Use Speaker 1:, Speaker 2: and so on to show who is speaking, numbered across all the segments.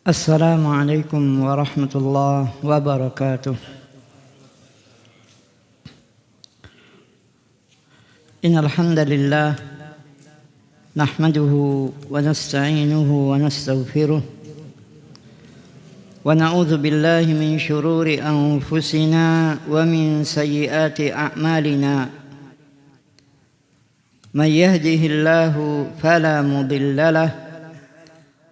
Speaker 1: السلام عليكم ورحمة الله وبركاته. إن الحمد لله نحمده ونستعينه ونستغفره ونعوذ بالله من شرور أنفسنا ومن سيئات أعمالنا. من يهده الله فلا مضل له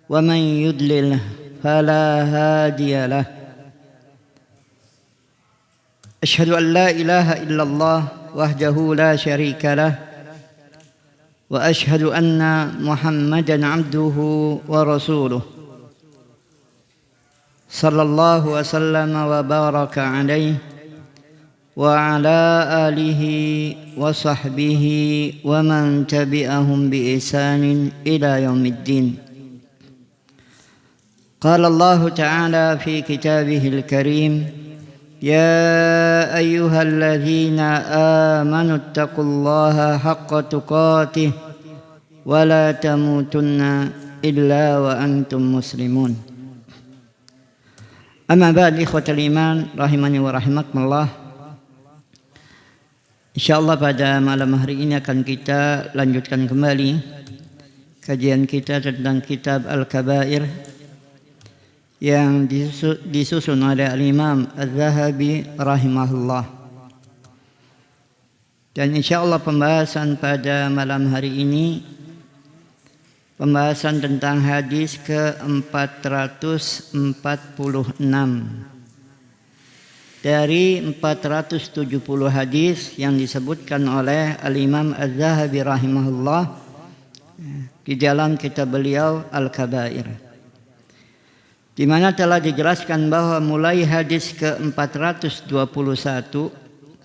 Speaker 1: ومن يضلل فلا هادي له. أشهد أن لا إله إلا الله وحده لا شريك له وأشهد أن محمدا عبده ورسوله صلى الله وسلم وبارك عليه وعلى آله وصحبه ومن تبعهم بإحسان إلى يوم الدين. قال الله تعالى في كتابه الكريم: يا أيها الذين آمنوا اتقوا الله حق تقاته ولا تموتن إلا وأنتم مسلمون. أما بعد إخوة الإيمان rahimani wa rahimakumullah. InsyaAllah pada malam hari ini akan kita lanjutkan kembali kajian kita tentang kitab Al-Kabair yang disusun oleh Al-Imam Az-Zahabi rahimahullah. Dan insyaallah pembahasan pada malam hari ini pembahasan tentang hadis ke-446 dari 470 hadis yang disebutkan oleh Al-Imam Az-Zahabi rahimahullah di dalam kitab beliau Al-Kabair, di mana telah dijelaskan bahwa mulai hadis ke-421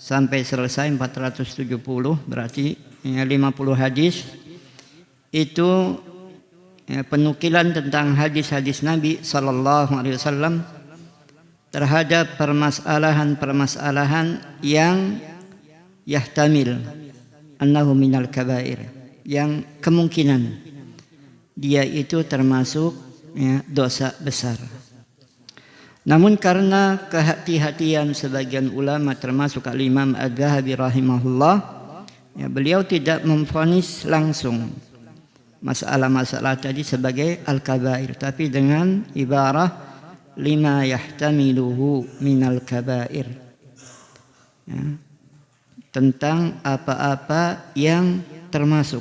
Speaker 1: sampai selesai 470, berarti 50 hadis itu penukilan tentang hadis-hadis Nabi sallallahu alaihi wasallam terhadap permasalahan-permasalahan yang yahtamil annahu minal kabair, yang kemungkinan dia itu termasuk dosa besar. Namun karena kehati-hatian sebagian ulama termasuk Al-Imam Az-Zahabi rahimahullah, beliau tidak memvonis langsung masalah-masalah tadi sebagai al-kabair, tapi dengan ibarah lima yahtamiluhu minal kabair, tentang apa-apa yang termasuk,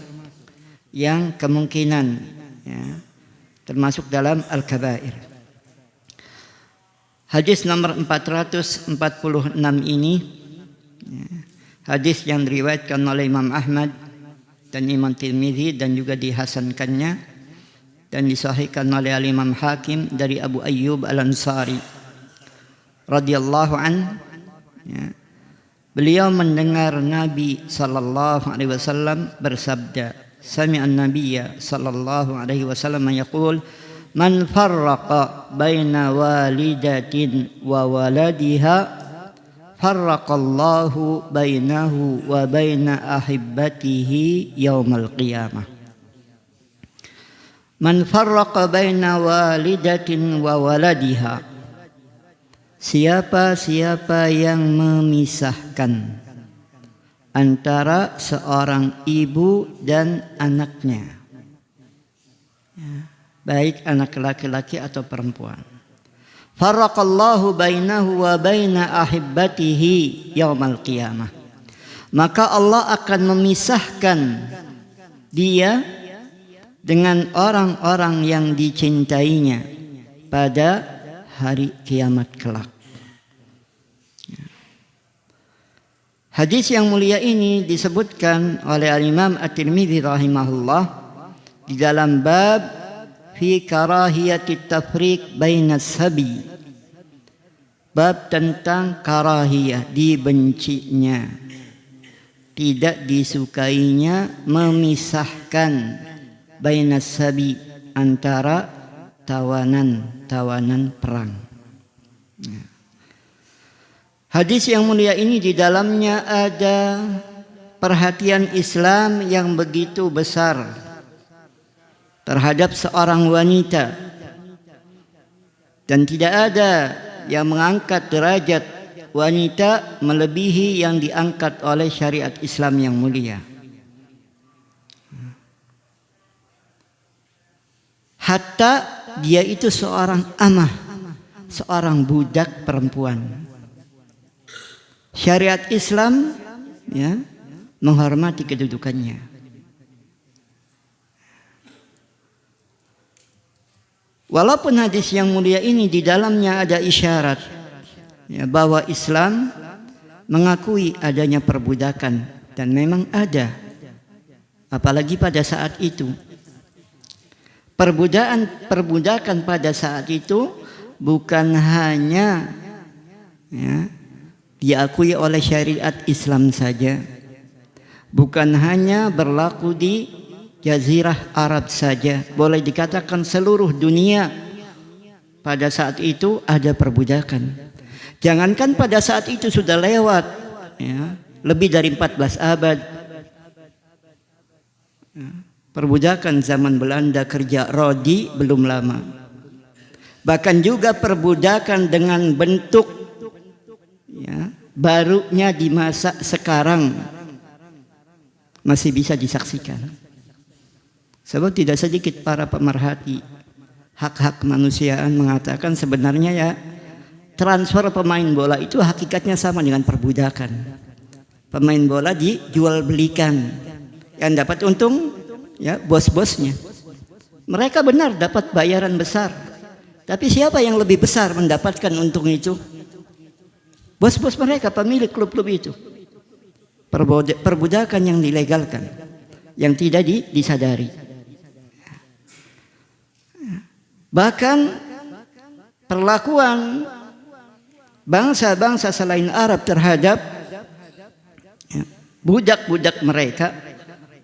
Speaker 1: yang kemungkinan termasuk dalam al-kabair. Hadis nomor 446 ini hadis yang diriwayatkan oleh Imam Ahmad dan Imam Tirmidzi dan juga dihasankannya dan disahihkan oleh Imam Hakim dari Abu Ayyub Al-Ansari radhiyallahu an. Beliau mendengar Nabi sallallahu alaihi wasallam bersabda, sami'an nabiyya sallallahu alaihi wasallam yaqul: man farraqa baina walidatin wa waladiha farraqallahu bainahu wa baina ahibbatihi yaumal qiyamah. Man farraqa baina walidatin wa waladiha, siapa yang memisahkan antara seorang ibu dan anaknya, baik anak laki-laki atau perempuan. Farraqallahu bainahu wa baina ahibbatihi yaumal qiyamah, maka Allah akan memisahkan dia dengan orang-orang yang dicintainya pada hari kiamat kelak. Hadis yang mulia ini disebutkan oleh Al-Imam At-Tirmidzi rahimahullah di dalam bab fi karahiyatit tafriq bainas sabi, bab tentang karahiyah, dibencinya, tidak disukainya memisahkan bainas sabi, antara tawanan perang. Hadis yang mulia ini di dalamnya ada perhatian Islam yang begitu besar terhadap seorang wanita Dan tidak ada yang mengangkat derajat wanita melebihi yang diangkat oleh syariat Islam yang mulia. Hatta dia itu seorang amah, seorang budak perempuan. Syariat Islam ya menghormati kedudukannya. Walaupun hadis yang mulia ini di dalamnya ada isyarat ya, bahwa Islam mengakui adanya perbudakan, dan memang ada, apalagi pada saat itu. Perbudakan pada saat itu bukan hanya ya, diakui oleh syariat Islam saja, bukan hanya berlaku di Jazirah Arab saja, boleh dikatakan seluruh dunia pada saat itu ada perbudakan. Jangankan pada saat itu sudah lewat ya, lebih dari 14 abad. Perbudakan zaman Belanda kerja rodi belum lama. Bahkan juga perbudakan dengan bentuk ya, barunya di masa sekarang masih bisa disaksikan. Sebab tidak sedikit para pemerhati hak-hak kemanusiaan mengatakan sebenarnya ya transfer pemain bola itu hakikatnya sama dengan perbudakan. Pemain bola dijual belikan, yang dapat untung ya bos-bosnya. Mereka benar dapat bayaran besar, tapi siapa yang lebih besar mendapatkan untung itu? Bos-bos mereka, pemilik klub-klub itu. Perbudakan yang dilegalkan, yang tidak disadari. Bahkan perlakuan bangsa-bangsa selain Arab terhadap budak-budak mereka,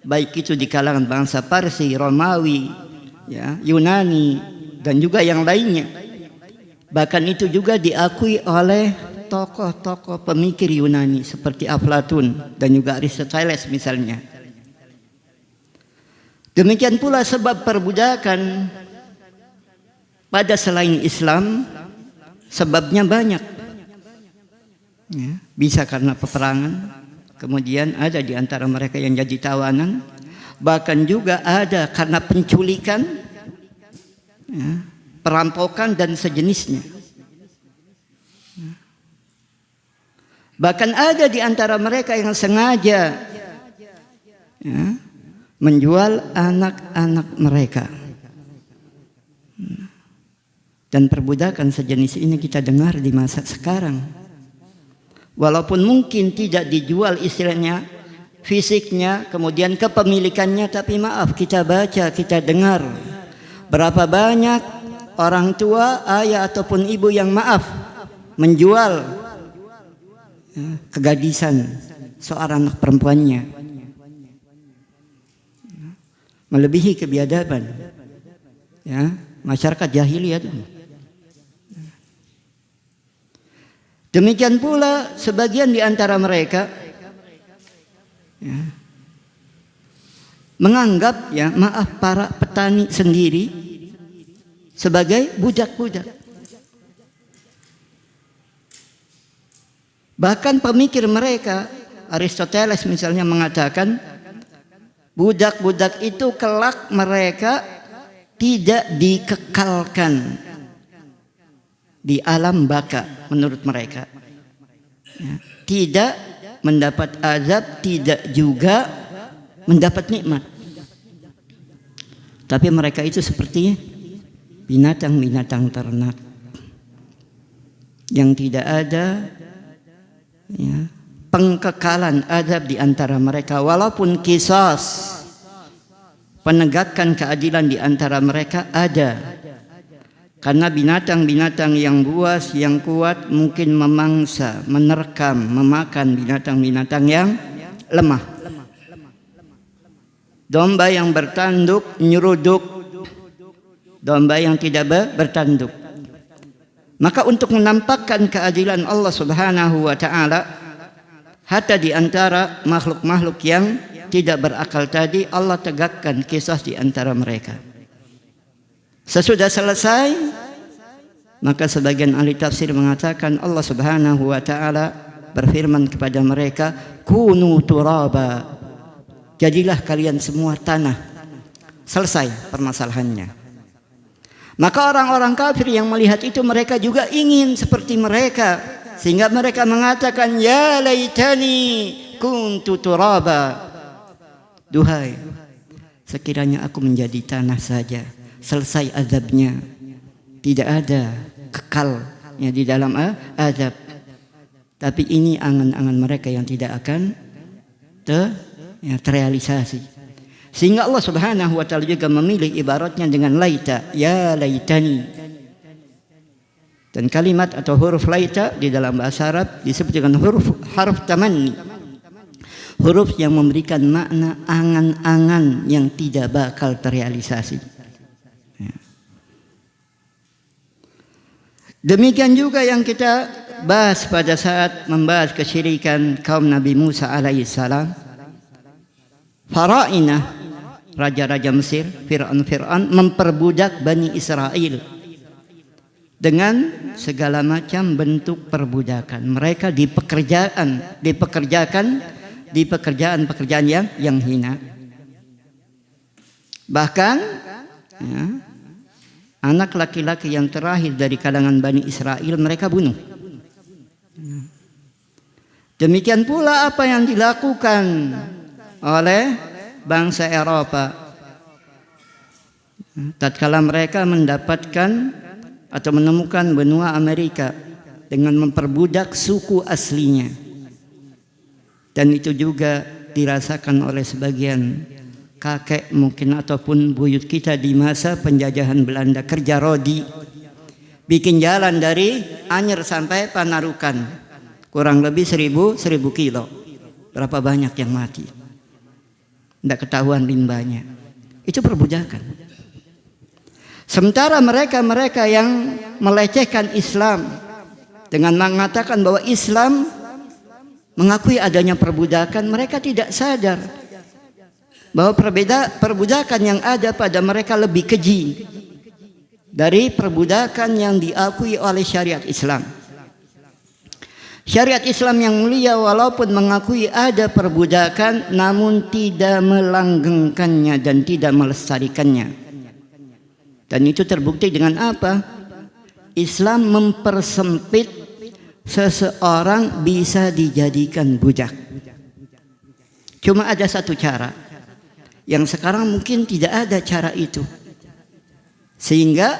Speaker 1: baik itu di kalangan bangsa Parsi, Romawi, ya, Yunani, dan juga yang lainnya. Bahkan itu juga diakui oleh tokoh-tokoh pemikir Yunani seperti Aflatun dan juga Aristoteles misalnya. Demikian pula sebab perbudakan pada selain Islam sebabnya banyak ya, bisa karena peperangan, kemudian ada di antara mereka yang jadi tawanan, bahkan juga ada karena penculikan ya, perampokan dan sejenisnya. Bahkan ada di antara mereka yang sengaja ya, menjual anak-anak mereka. Dan perbudakan sejenis ini kita dengar di masa sekarang. Walaupun mungkin tidak dijual istilahnya, fisiknya, kemudian kepemilikannya, tapi maaf kita baca, kita dengar berapa banyak orang tua, ayah ataupun ibu yang maaf menjual kegadisan seorang anak perempuannya melebihi kebiadaban ya, masyarakat jahiliyah dulu. Demikian pula sebagian di antara mereka ya, menganggap ya maaf para petani sendiri sebagai budak-budak. Bahkan pemikir mereka, Aristoteles misalnya mengatakan budak-budak itu kelak mereka tidak dikekalkan di alam baka menurut mereka ya, tidak mendapat azab, tidak juga mendapat nikmat, tapi mereka itu seperti binatang-binatang ternak yang tidak ada ya, pengkekalan azab di antara mereka. Walaupun qisas, penegakan keadilan di antara mereka ada, karena binatang-binatang yang buas, yang kuat mungkin memangsa, menerkam, memakan binatang-binatang yang lemah. Domba yang bertanduk nyeruduk domba yang tidak bertanduk. Maka untuk menampakkan keadilan Allah Subhanahu wa taala, hatta di antara makhluk-makhluk yang tidak berakal tadi, Allah tegakkan kisah di antara mereka. Sesudah selesai Maka sebagian ahli tafsir mengatakan Allah Subhanahu wa taala berfirman kepada mereka, kunu turaba, jadilah kalian semua tanah. Selesai permasalahannya. Maka orang-orang kafir yang melihat itu, mereka juga ingin seperti mereka, sehingga mereka mengatakan, ya laitani kuntu turaba, duhai sekiranya aku menjadi tanah saja, selesai azabnya, tidak ada kekalnya di dalam azab. Tapi ini angan-angan mereka yang tidak akan terrealisasi. Sehingga Allah Subhanahu wa taala juga memilih ibaratnya dengan laita, ya laitani. Dan kalimat atau huruf laita di dalam bahasa Arab disebut dengan haruf tamanni. Huruf yang memberikan makna angan-angan yang tidak bakal terrealisasi. Demikian juga yang kita bahas pada saat membahas kesyirikan kaum Nabi Musa alaihissalam. Farainah, raja-raja Mesir, Fir'aun memperbudak Bani Israel dengan segala macam bentuk perbudakan. Mereka di pekerjaan yang hina. Bahkan ya, anak laki-laki yang terakhir dari kalangan Bani Israel mereka bunuh. Demikian pula apa yang dilakukan oleh bangsa Eropa tatkala mereka mendapatkan atau menemukan benua Amerika dengan memperbudak suku aslinya. Dan itu juga dirasakan oleh sebagian kakek mungkin ataupun buyut kita di masa penjajahan Belanda, kerja rodi, bikin jalan dari Anyer sampai Panarukan, kurang lebih 1000 kilo. Berapa banyak yang mati, tidak ketahuan limbahnya. Itu perbudakan. Sementara mereka yang melecehkan Islam dengan mengatakan bahwa Islam mengakui adanya perbudakan, mereka tidak sadar bahwa perbudakan yang ada pada mereka lebih keji dari perbudakan yang diakui oleh syariat Islam. Syariat Islam yang mulia walaupun mengakui ada perbudakan, namun tidak melanggengkannya dan tidak melestarikannya. Dan itu terbukti dengan apa? Islam mempersempit seseorang bisa dijadikan budak. Cuma ada satu cara, yang sekarang mungkin tidak ada cara itu. Sehingga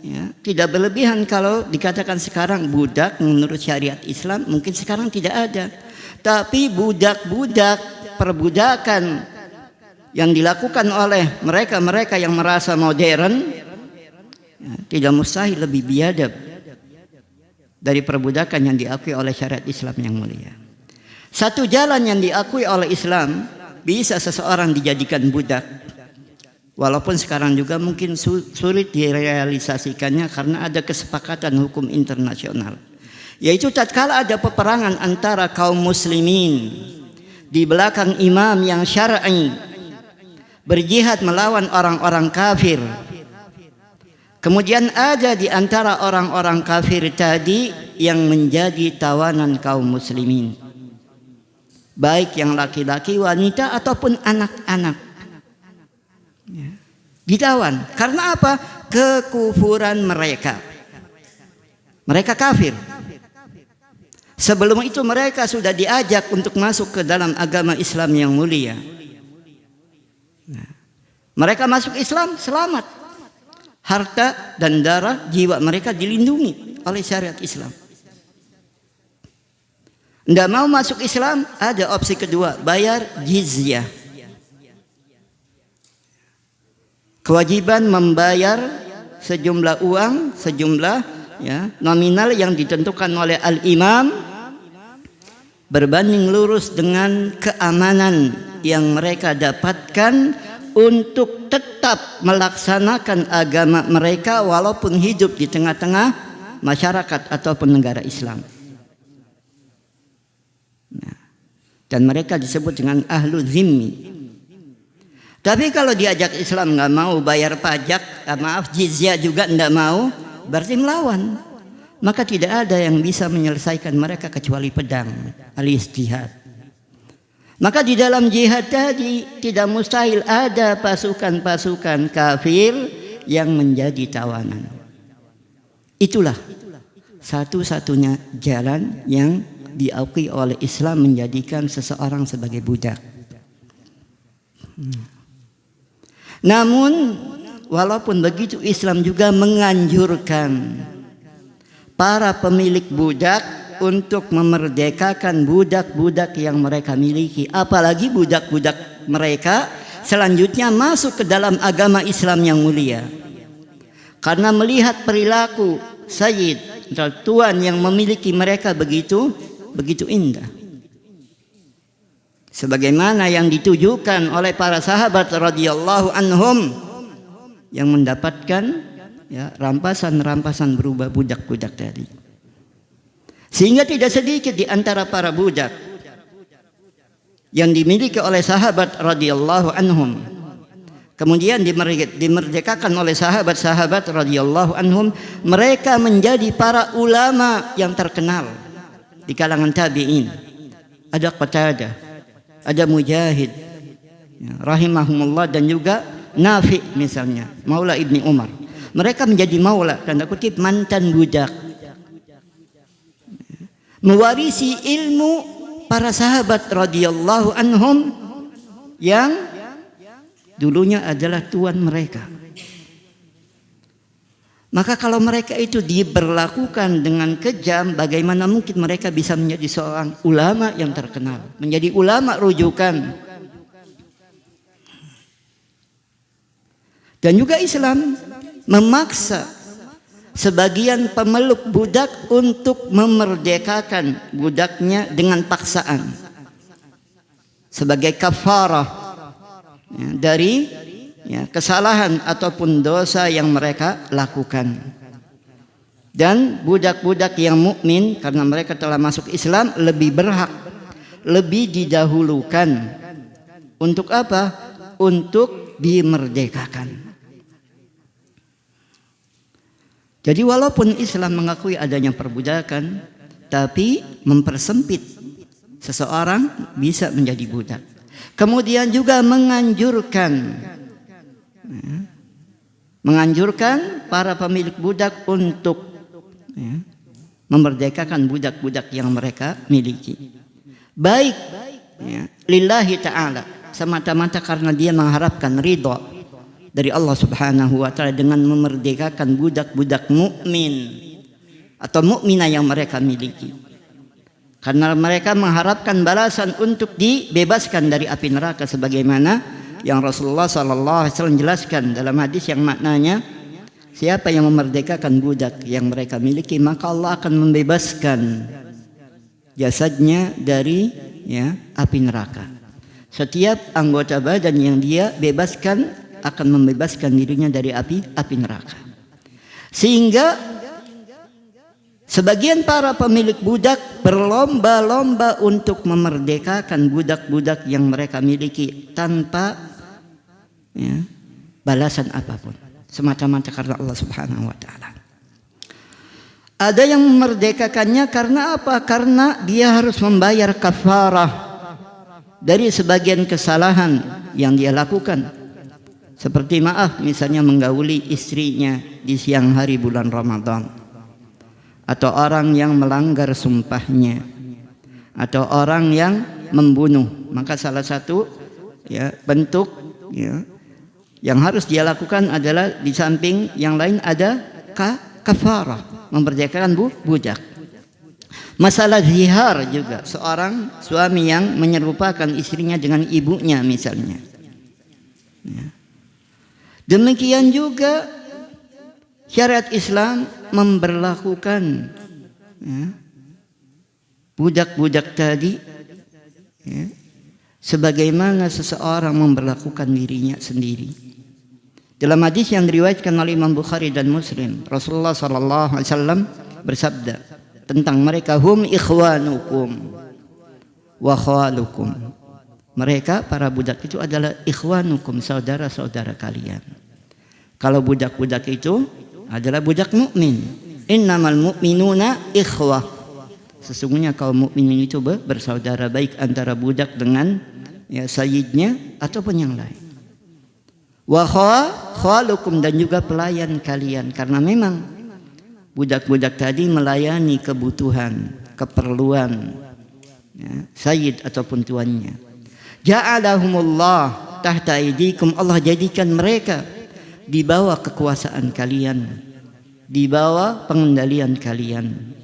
Speaker 1: ya, tidak berlebihan kalau dikatakan sekarang budak menurut syariat Islam, mungkin sekarang tidak ada. Tapi budak-budak perbudakan yang dilakukan oleh mereka yang merasa modern ya, tidak mustahil lebih biadab dari perbudakan yang diakui oleh syariat Islam yang mulia. Satu jalan yang diakui oleh Islam bisa seseorang dijadikan budak. Walaupun sekarang juga mungkin sulit direalisasikannya karena ada kesepakatan hukum internasional. Yaitu tatkala ada peperangan antara kaum muslimin di belakang imam yang syar'i berjihad melawan orang-orang kafir. Kemudian ada di antara orang-orang kafir tadi yang menjadi tawanan kaum muslimin, baik yang laki-laki, wanita ataupun anak-anak. Ditawan. Karena apa? Kekufuran mereka. Mereka kafir. Sebelum itu mereka sudah diajak untuk masuk ke dalam agama Islam yang mulia. Mereka masuk Islam selamat. Harta dan darah jiwa mereka dilindungi oleh syariat Islam. Tidak mau masuk Islam, ada opsi kedua, bayar jizyah. Kewajiban membayar sejumlah uang, sejumlah ya, nominal yang ditentukan oleh al-imam berbanding lurus dengan keamanan yang mereka dapatkan untuk tetap melaksanakan agama mereka walaupun hidup di tengah-tengah masyarakat ataupun negara Islam. Nah, dan mereka disebut dengan ahlu zimmi. Tapi kalau diajak Islam nggak mau, bayar pajak, jizyah juga nggak mau, berarti melawan. Maka tidak ada yang bisa menyelesaikan mereka kecuali pedang, alias jihad. Maka di dalam jihad tadi tidak mustahil ada pasukan-pasukan kafir yang menjadi tawanan. Itulah satu-satunya jalan yang diakui oleh Islam menjadikan seseorang sebagai budak. Namun walaupun begitu Islam juga menganjurkan para pemilik budak untuk memerdekakan budak-budak yang mereka miliki. Apalagi budak-budak mereka selanjutnya masuk ke dalam agama Islam yang mulia. Karena melihat perilaku Sayyid, tuan yang memiliki mereka begitu indah. Sebagaimana yang ditujukan oleh para sahabat radhiyallahu anhum yang mendapatkan rampasan-rampasan berupa budak-budak tadi. Sehingga tidak sedikit di antara para budak yang dimiliki oleh sahabat radhiyallahu anhum kemudian dimerdekakan oleh sahabat-sahabat radhiyallahu anhum, mereka menjadi para ulama yang terkenal di kalangan tabi'in. Ada Qatadah, ada Mujahid rahimahumullah, dan juga Nafi misalnya, Maula Ibni Umar. Mereka menjadi maula, tanda kutip mantan budak, mewarisi ilmu para sahabat radhiyallahu anhum yang dulunya adalah tuan mereka. Maka kalau mereka itu diberlakukan dengan kejam, bagaimana mungkin mereka bisa menjadi seorang ulama yang terkenal, menjadi ulama rujukan? Dan juga Islam memaksa sebagian pemeluk budak untuk memerdekakan budaknya dengan paksaan sebagai kafarah dari kesalahan ataupun dosa yang mereka lakukan. Dan budak-budak yang mukmin karena mereka telah masuk Islam lebih berhak, lebih didahulukan untuk apa? Untuk dimerdekakan. Jadi walaupun Islam mengakui adanya perbudakan, tapi mempersempit seseorang bisa menjadi budak. Kemudian juga menganjurkan para pemilik budak untuk memerdekakan budak-budak yang mereka miliki. Baik lillahi ta'ala, semata-mata karena dia mengharapkan ridha dari Allah Subhanahu wa taala dengan memerdekakan budak-budak mukmin atau mukminah yang mereka miliki. Karena mereka mengharapkan balasan untuk dibebaskan dari api neraka, sebagaimana yang Rasulullah sallallahu alaihi wasallam jelaskan dalam hadis yang maknanya, siapa yang memerdekakan budak yang mereka miliki, maka Allah akan membebaskan jasadnya dari api neraka. Setiap anggota badan yang dia bebaskan akan membebaskan dirinya dari api neraka. Sehingga sebagian para pemilik budak berlomba-lomba untuk memerdekakan budak-budak yang mereka miliki tanpa balasan apapun, semata-mata karena Allah Subhanahu wa taala. Ada yang memerdekakannya karena apa? Karena dia harus membayar kafarah dari sebagian kesalahan yang dia lakukan. Seperti maaf misalnya menggauli istrinya di siang hari bulan Ramadan, atau orang yang melanggar sumpahnya, atau orang yang membunuh. Maka salah satu bentuk yang harus dia lakukan adalah di samping yang lain ada kafarah, memerdekakan budak. Masalah zihar juga, seorang suami yang menyerupakan istrinya dengan ibunya misalnya. Demikian juga syariat Islam memberlakukan budak-budak tadi sebagaimana seseorang memberlakukan dirinya sendiri. Dalam hadis yang diriwayatkan oleh Imam Bukhari dan Muslim, Rasulullah sallallahu alaihi wasallam bersabda tentang mereka, hum ikhwanukum wa khawalukum. Mereka para budak itu adalah ikhwanukum, saudara-saudara kalian. Kalau budak-budak itu adalah budak mukmin. Innamal mu'minuna ikhwah. Sesungguhnya kaum mukminin itu bersaudara, baik antara budak dengan sayyidnya ataupun yang lain. Wa khalukum, dan juga pelayan kalian, karena memang budak-budak tadi melayani kebutuhan, keperluan sayyid ataupun tuannya. Ja'alahumullah tahta aydikum, Allah jadikan mereka di bawah kekuasaan kalian, di bawah pengendalian kalian.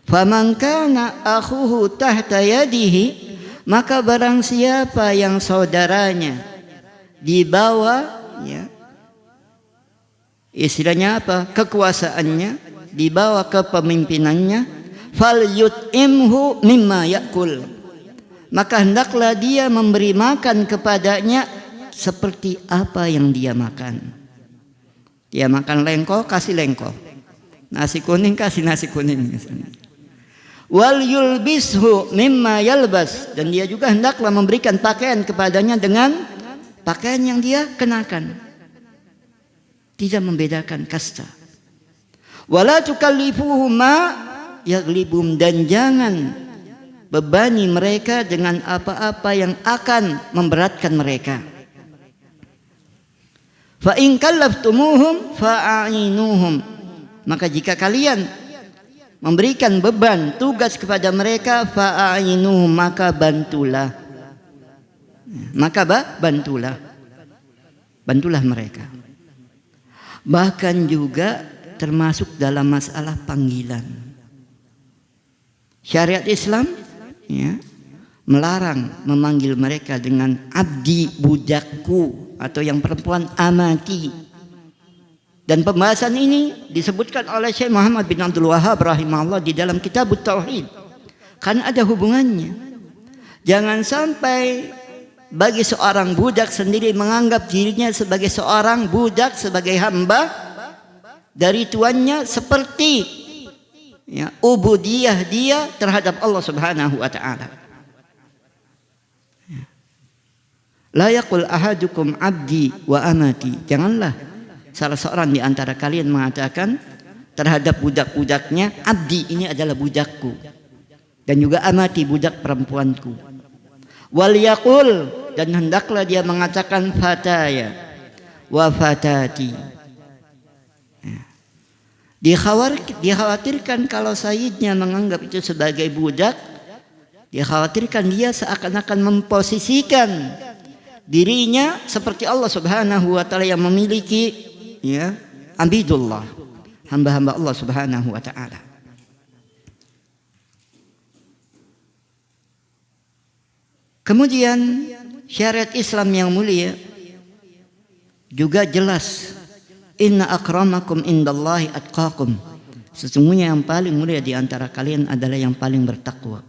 Speaker 1: Faman kana akhuhu tahta yadihi, maka barang siapa yang saudaranya di bawah istilahnya apa? Kekuasaannya, di bawah kepemimpinannya, falyut'imhu mimma ya'kul, maka hendaklah dia memberi makan kepadanya seperti apa yang dia makan. Dia makan lengko, kasih lengko. Nasi kuning, kasih nasi kuning misalnya. Wal yulbishu mimma yalbas, dan dia juga hendaklah memberikan pakaian kepadanya dengan pakaian yang dia kenakan. Tidak membedakan kasta. Wala tukallifuhum ma yaglibum, dan jangan bebani mereka dengan apa-apa yang akan memberatkan mereka. Fa in kallaftumuhum fa'ainuhum, maka jika kalian memberikan beban tugas kepada mereka, fa'ainuhum, maka bantulah. Bantulah mereka. Bahkan juga termasuk dalam masalah panggilan. Syariat Islam melarang memanggil mereka dengan abdi, budakku, atau yang perempuan amati. Dan pembahasan ini disebutkan oleh Syekh Muhammad bin Abdul Wahhab rahimahullah di dalam kitab Tauhid. Karena ada hubungannya. Jangan sampai bagi seorang budak sendiri menganggap dirinya sebagai seorang budak, sebagai hamba dari tuannya, seperti ubudiyah dia terhadap Allah Subhanahu wa taala. La yaqul ahadukum abdi wa amati. Janganlah salah seorang di antara kalian mengatakan terhadap budak-budaknya, abdi, ini adalah budakku, dan juga amati, budak perempuanku. Wal yaqul, dan hendaklah dia mengatakan fataya wa fatati. Dikhawatirkan kalau sayyidnya menganggap itu sebagai budak, dikhawatirkan dia seakan-akan memposisikan dirinya seperti Allah Subhanahu wa taala yang memiliki abidullah, hamba-hamba Allah Subhanahu wa taala. Kemudian syariat Islam yang mulia juga jelas, inna akramakum indallahi atqakum, sesungguhnya yang paling mulia di antara kalian adalah yang paling bertakwa.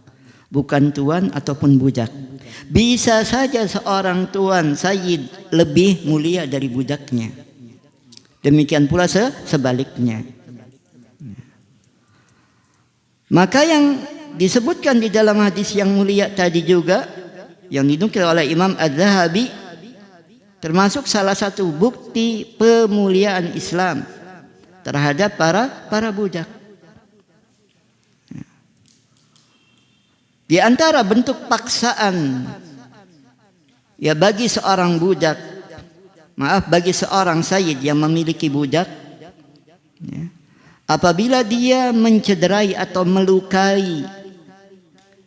Speaker 1: Bukan tuan ataupun budak. Bisa saja seorang tuan sayyid lebih mulia dari budaknya. Demikian pula sebaliknya. Maka yang disebutkan di dalam hadis yang mulia tadi juga, yang dinukil oleh Imam Az-Zahabi, termasuk salah satu bukti pemuliaan Islam terhadap para budak. Di antara bentuk paksaan bagi seorang budak, bagi seorang sayyid yang memiliki budak, apabila dia mencederai atau melukai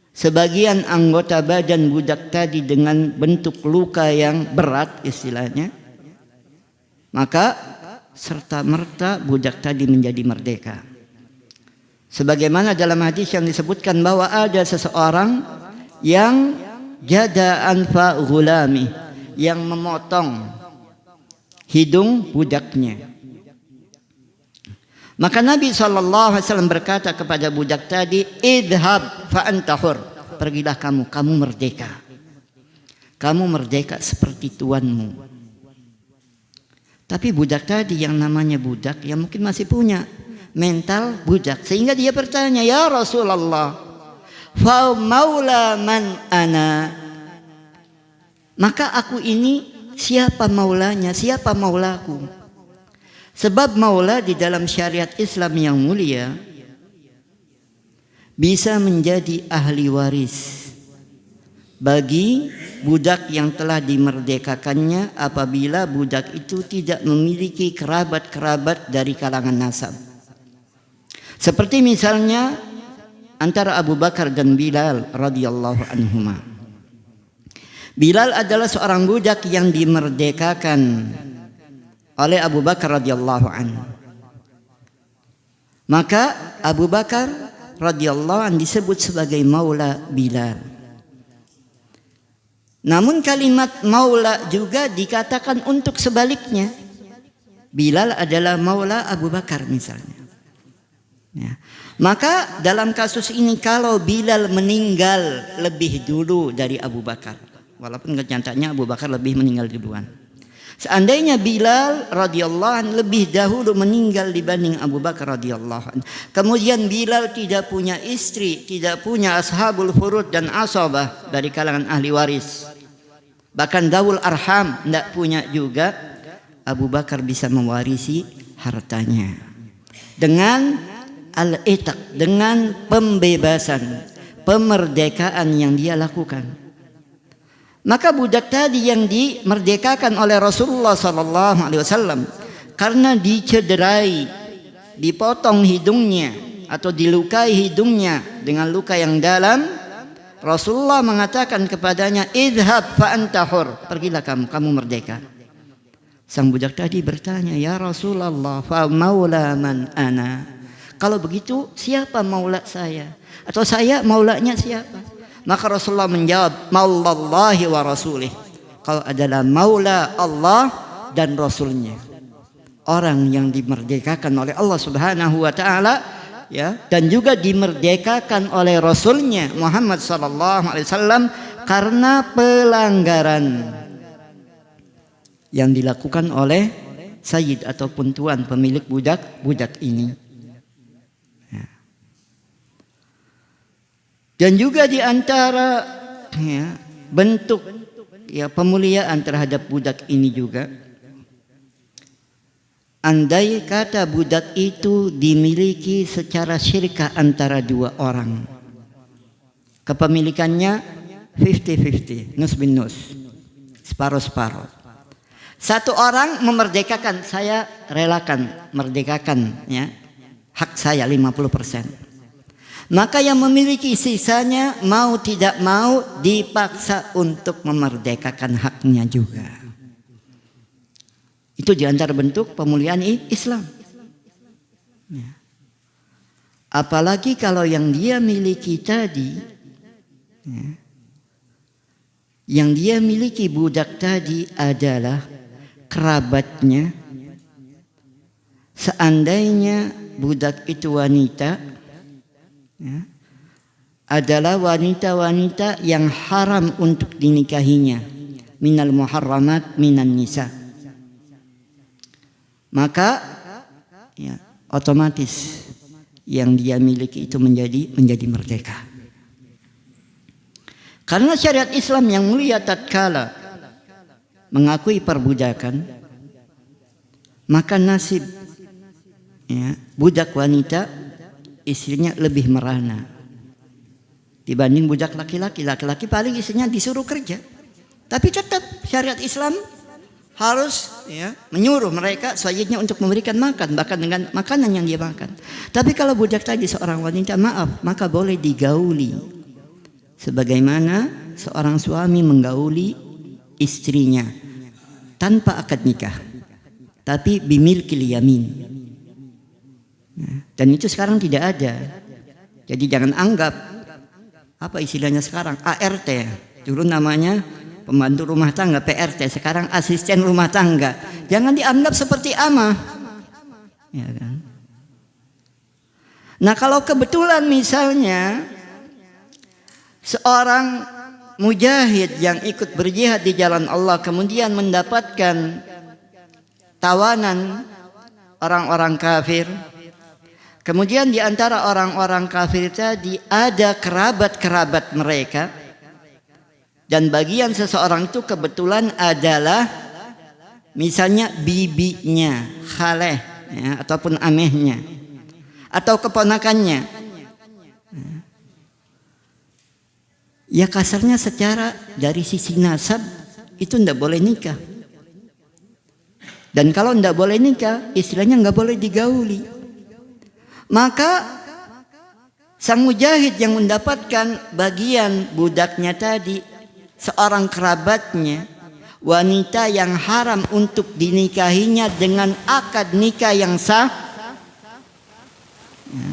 Speaker 1: sebagian anggota badan budak tadi dengan bentuk luka yang berat istilahnya, maka serta-merta budak tadi menjadi merdeka. Sebagaimana dalam hadis yang disebutkan bahwa ada seseorang yang jada anfa ghulami, yang memotong hidung budaknya. Maka Nabi SAW berkata kepada budak tadi, idhab fa anta hur, pergilah kamu merdeka. Kamu merdeka seperti tuanmu. Tapi budak tadi yang namanya budak, yang mungkin masih punya mental budak, sehingga dia bertanya, ya Rasulullah, fa maula man ana, maka aku ini siapa maulanya, siapa maulaku? Sebab maula di dalam syariat Islam yang mulia bisa menjadi ahli waris bagi budak yang telah dimerdekakannya apabila budak itu tidak memiliki kerabat-kerabat dari kalangan nasab. Seperti misalnya antara Abu Bakar dan Bilal radhiyallahu anhuma. Bilal adalah seorang budak yang dimerdekakan oleh Abu Bakar radhiyallahu anhu. Maka Abu Bakar radhiyallahu anhu disebut sebagai maula Bilal. Namun kalimat maula juga dikatakan untuk sebaliknya. Bilal adalah maula Abu Bakar misalnya. Ya. Maka dalam kasus ini kalau Bilal meninggal lebih dulu dari Abu Bakar, walaupun kenyataannya Abu Bakar lebih meninggal duluan. Seandainya Bilal radhiyallahu anhu lebih dahulu meninggal dibanding Abu Bakar radhiyallahu anhu, kemudian Bilal tidak punya istri, tidak punya ashabul furud dan asabah dari kalangan ahli waris, bahkan dawul arham tidak punya juga, Abu Bakar bisa mewarisi hartanya dengan al-itaq, dengan pembebasan, pemerdekaan yang dia lakukan. Maka budak tadi yang dimerdekakan oleh Rasulullah SAW karena dicederai, dipotong hidungnya atau dilukai hidungnya dengan luka yang dalam, Rasulullah mengatakan kepadanya, idhab fa anta hur, pergilah kamu merdeka. Sang budak tadi bertanya, ya Rasulullah, fa maula man ana? Kalau begitu siapa maula saya? Atau saya maulanya siapa? Maka Rasulullah menjawab, maulallahi wa rasulih. Kau adalah maula Allah dan Rasulnya. Orang yang dimerdekakan oleh Allah Subhanahu wa ta'ala, ya, dan juga dimerdekakan oleh Rasulnya Muhammad sallallahu alaihi wasallam karena pelanggaran yang dilakukan oleh sayyid ataupun tuan pemilik budak ini. Dan juga di antara bentuk pemuliaan terhadap budak ini juga, andai kata budak itu dimiliki secara syirkah antara dua orang, kepemilikannya 50-50, nus bin nus, separuh-separuh. Satu orang memerdekakan, saya relakan merdekakan hak saya 50%. Maka yang memiliki sisanya mau tidak mau dipaksa untuk memerdekakan haknya juga. Itu di antara bentuk pemuliaan Islam. Apalagi kalau yang dia miliki tadi, yang dia miliki budak tadi adalah kerabatnya. Seandainya budak itu wanita, adalah wanita-wanita yang haram untuk dinikahinya, minal muharramat minan nisa, maka otomatis yang dia miliki itu menjadi merdeka. Karena syariat Islam yang mulia tatkala mengakui perbudakan, maka nasib budak wanita istrinya lebih merana dibanding budak laki-laki. Laki-laki paling istrinya disuruh kerja, tapi tetap syariat Islam harus menyuruh mereka sayyidnya untuk memberikan makan, bahkan dengan makanan yang dia makan. Tapi kalau budak tadi seorang wanita, maaf, maka boleh digauli sebagaimana seorang suami menggauli istrinya tanpa akad nikah, tapi bimilkil yamin. Dan itu sekarang tidak ada. Jadi jangan anggap apa istilahnya sekarang ART, dulu namanya pembantu rumah tangga, PRT, sekarang asisten rumah tangga. Jangan dianggap seperti amah, ya kan? Nah, kalau kebetulan misalnya seorang mujahid yang ikut berjihad di jalan Allah kemudian mendapatkan tawanan orang-orang kafir, kemudian di antara orang-orang kafir tadi ada kerabat-kerabat mereka, dan bagian seseorang itu kebetulan adalah misalnya bibinya, khaleh, ya, ataupun amehnya atau keponakannya, ya kasarnya secara dari sisi nasab itu tidak boleh nikah. Dan kalau tidak boleh nikah, istilahnya nggak boleh digauli. Maka sang mujahid yang mendapatkan bagian budaknya tadi, seorang kerabatnya, wanita yang haram untuk dinikahinya dengan akad nikah yang sah, ya,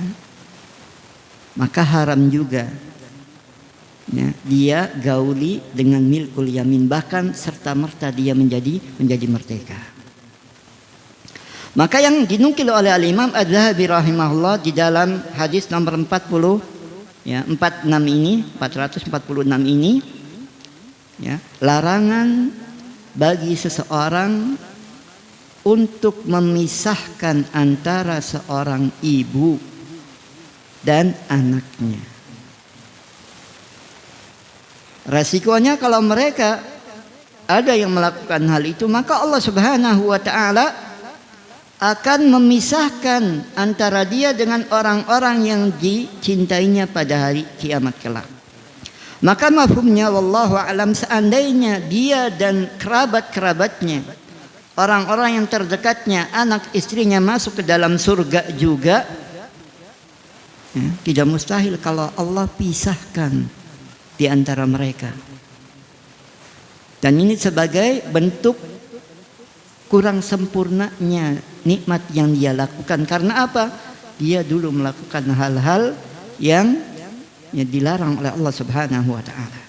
Speaker 1: maka haram juga, ya, dia gauli dengan milkul yamin, bahkan serta merta dia menjadi merdeka. Maka yang dinukil oleh Al-Imam Az-Zahabi rahimahullah di dalam hadis nomor 40, ya, 446 ini, ya, larangan bagi seseorang untuk memisahkan antara seorang ibu dan anaknya. Resikonya kalau mereka ada yang melakukan hal itu, maka Allah Subhanahu wa taala akan memisahkan antara dia dengan orang-orang yang dicintainya pada hari kiamat kelak. Maka mafhumnya wallahu alam, seandainya dia dan kerabat-kerabatnya, orang-orang yang terdekatnya, anak istrinya masuk ke dalam surga juga, ya, tidak mustahil kalau Allah pisahkan di antara mereka. Dan ini sebagai bentuk kurang sempurnanya nikmat yang dia lakukan. Karena apa? Dia dulu melakukan hal-hal yang dilarang oleh Allah Subhanahu wa taala.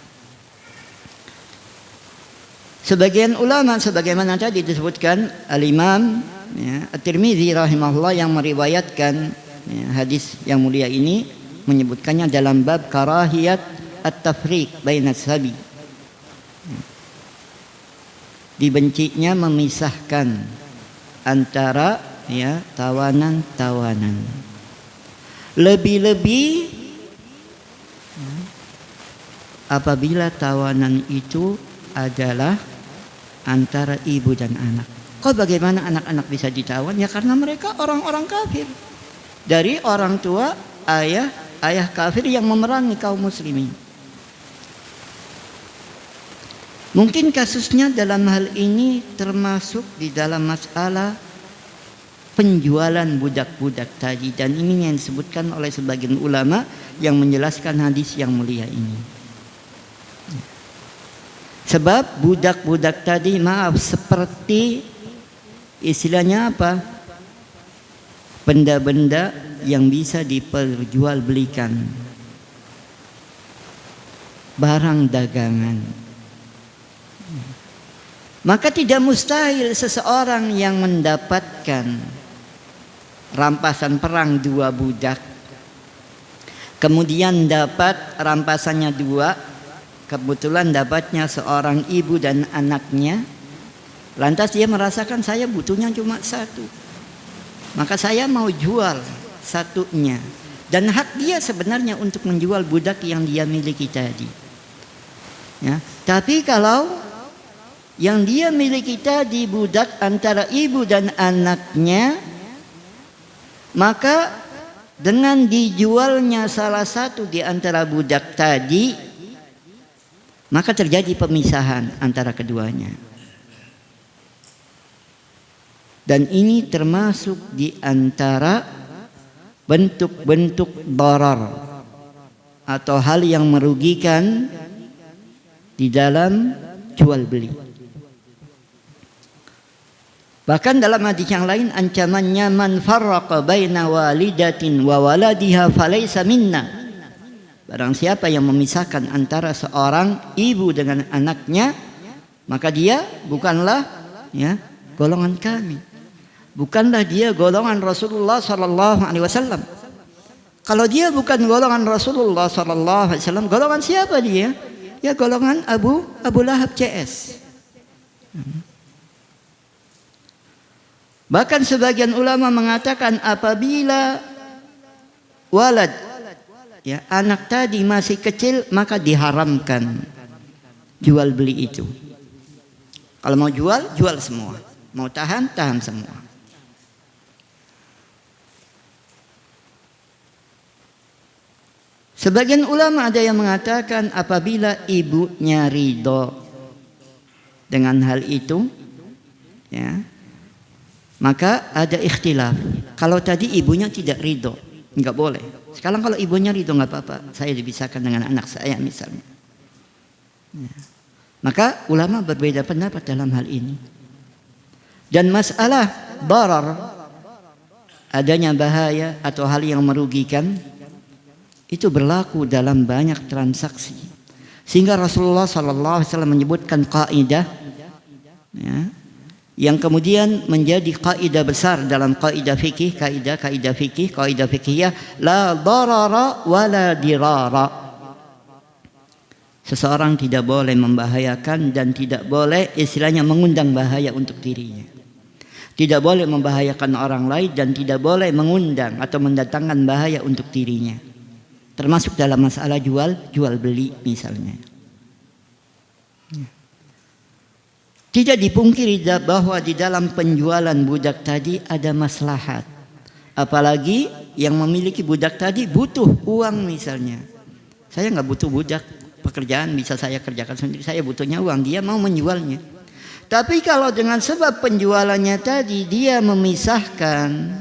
Speaker 1: Sebagian ulama sebagaimana tadi disebutkan Al-Imam, ya, At-Tirmidzi rahimahullah yang meriwayatkan, ya, hadis yang mulia ini, menyebutkannya dalam bab karahiyat at-tafriq bainas sabi. Dibencinya memisahkan antara, ya, tawanan-tawanan. Lebih-lebih apabila tawanan itu adalah antara ibu dan anak. Kok bagaimana anak-anak bisa ditawan? Ya karena mereka orang-orang kafir. Dari orang tua, ayah kafir yang memerangi kaum muslimin. Mungkin kasusnya dalam hal ini termasuk di dalam masalah penjualan budak-budak tadi, dan ini yang disebutkan oleh sebagian ulama yang menjelaskan hadis yang mulia ini. Sebab budak-budak tadi, maaf, seperti istilahnya apa? Benda-benda yang bisa diperjualbelikan, barang dagangan. Maka tidak mustahil seseorang yang mendapatkan rampasan perang 2 budak, kemudian dapat rampasannya 2, kebetulan dapatnya seorang ibu dan anaknya, lantas dia merasakan saya butuhnya cuma 1, maka saya mau jual 1-nya, dan hak dia sebenarnya untuk menjual budak yang dia miliki tadi, ya. Tapi kalau yang dia miliki tadi budak antara ibu dan anaknya, maka dengan dijualnya salah satu di antara budak tadi, maka terjadi pemisahan antara keduanya. Dan ini termasuk di antara bentuk-bentuk darar atau hal yang merugikan di dalam jual beli. Bahkan dalam hadis yang lain ancamannya, man farraqa baina walidatin wa waladiha falaysa minna. Barang siapa yang memisahkan antara seorang ibu dengan anaknya, maka dia bukanlah, ya, golongan kami. Bukanlah dia golongan Rasulullah sallallahu alaihi wasallam. Kalau dia bukan golongan Rasulullah sallallahu alaihi wasallam, golongan siapa dia? Ya golongan Abu Lahab CS. Bahkan sebagian ulama mengatakan apabila walad, ya, anak tadi masih kecil, maka diharamkan jual beli itu. Kalau mau jual, jual semua. Mau tahan, tahan semua. Sebagian ulama ada yang mengatakan apabila ibunya ridho dengan hal itu, ya, maka ada ikhtilaf. Kalau tadi ibunya tidak ridho, nggak boleh. Sekarang kalau ibunya ridho nggak apa-apa, saya dipisahkan dengan anak saya misalnya. Ya. Maka ulama berbeda pendapat dalam hal ini. Dan masalah darar, adanya bahaya atau hal yang merugikan, itu berlaku dalam banyak transaksi. Sehingga Rasulullah SAW menyebutkan kaidah, ya, yang kemudian menjadi kaidah besar dalam kaidah fikih, kaidah fikihiyah, la darara wa la dirara. Seseorang tidak boleh membahayakan dan tidak boleh istilahnya mengundang bahaya untuk dirinya. Tidak boleh membahayakan orang lain dan tidak boleh mengundang atau mendatangkan bahaya untuk dirinya. Termasuk dalam masalah jual beli misalnya. Tidak dipungkiri bahwa di dalam penjualan budak tadi ada maslahat. Apalagi yang memiliki budak tadi butuh uang misalnya. Saya nggak butuh budak, pekerjaan bisa saya kerjakan sendiri. Saya butuhnya uang, dia mau menjualnya. Tapi kalau dengan sebab penjualannya tadi dia memisahkan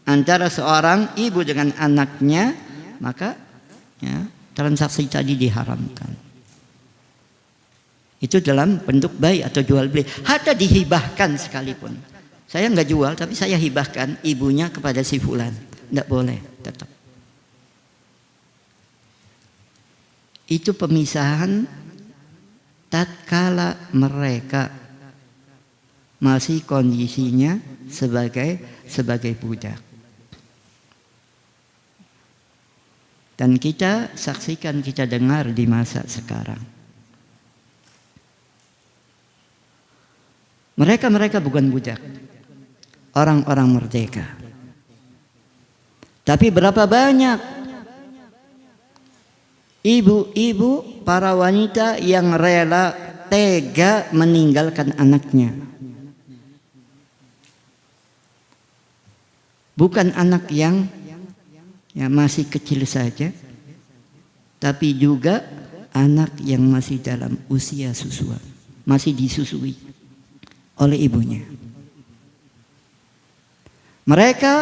Speaker 1: antara seorang ibu dengan anaknya, maka ya, transaksi tadi diharamkan. Itu dalam bentuk bai atau jual beli. Hatta dihibahkan sekalipun. Saya nggak jual tapi saya hibahkan ibunya kepada si fulan. Nggak boleh tetap. Itu pemisahan tatkala mereka masih kondisinya sebagai budak. Dan kita saksikan, kita dengar di masa sekarang. Mereka bukan budak. Orang-orang merdeka. Tapi berapa banyak ibu-ibu, para wanita yang rela tega meninggalkan anaknya. Bukan anak yang ya masih kecil saja, tapi juga anak yang masih dalam usia susuan, masih disusui oleh ibunya. Mereka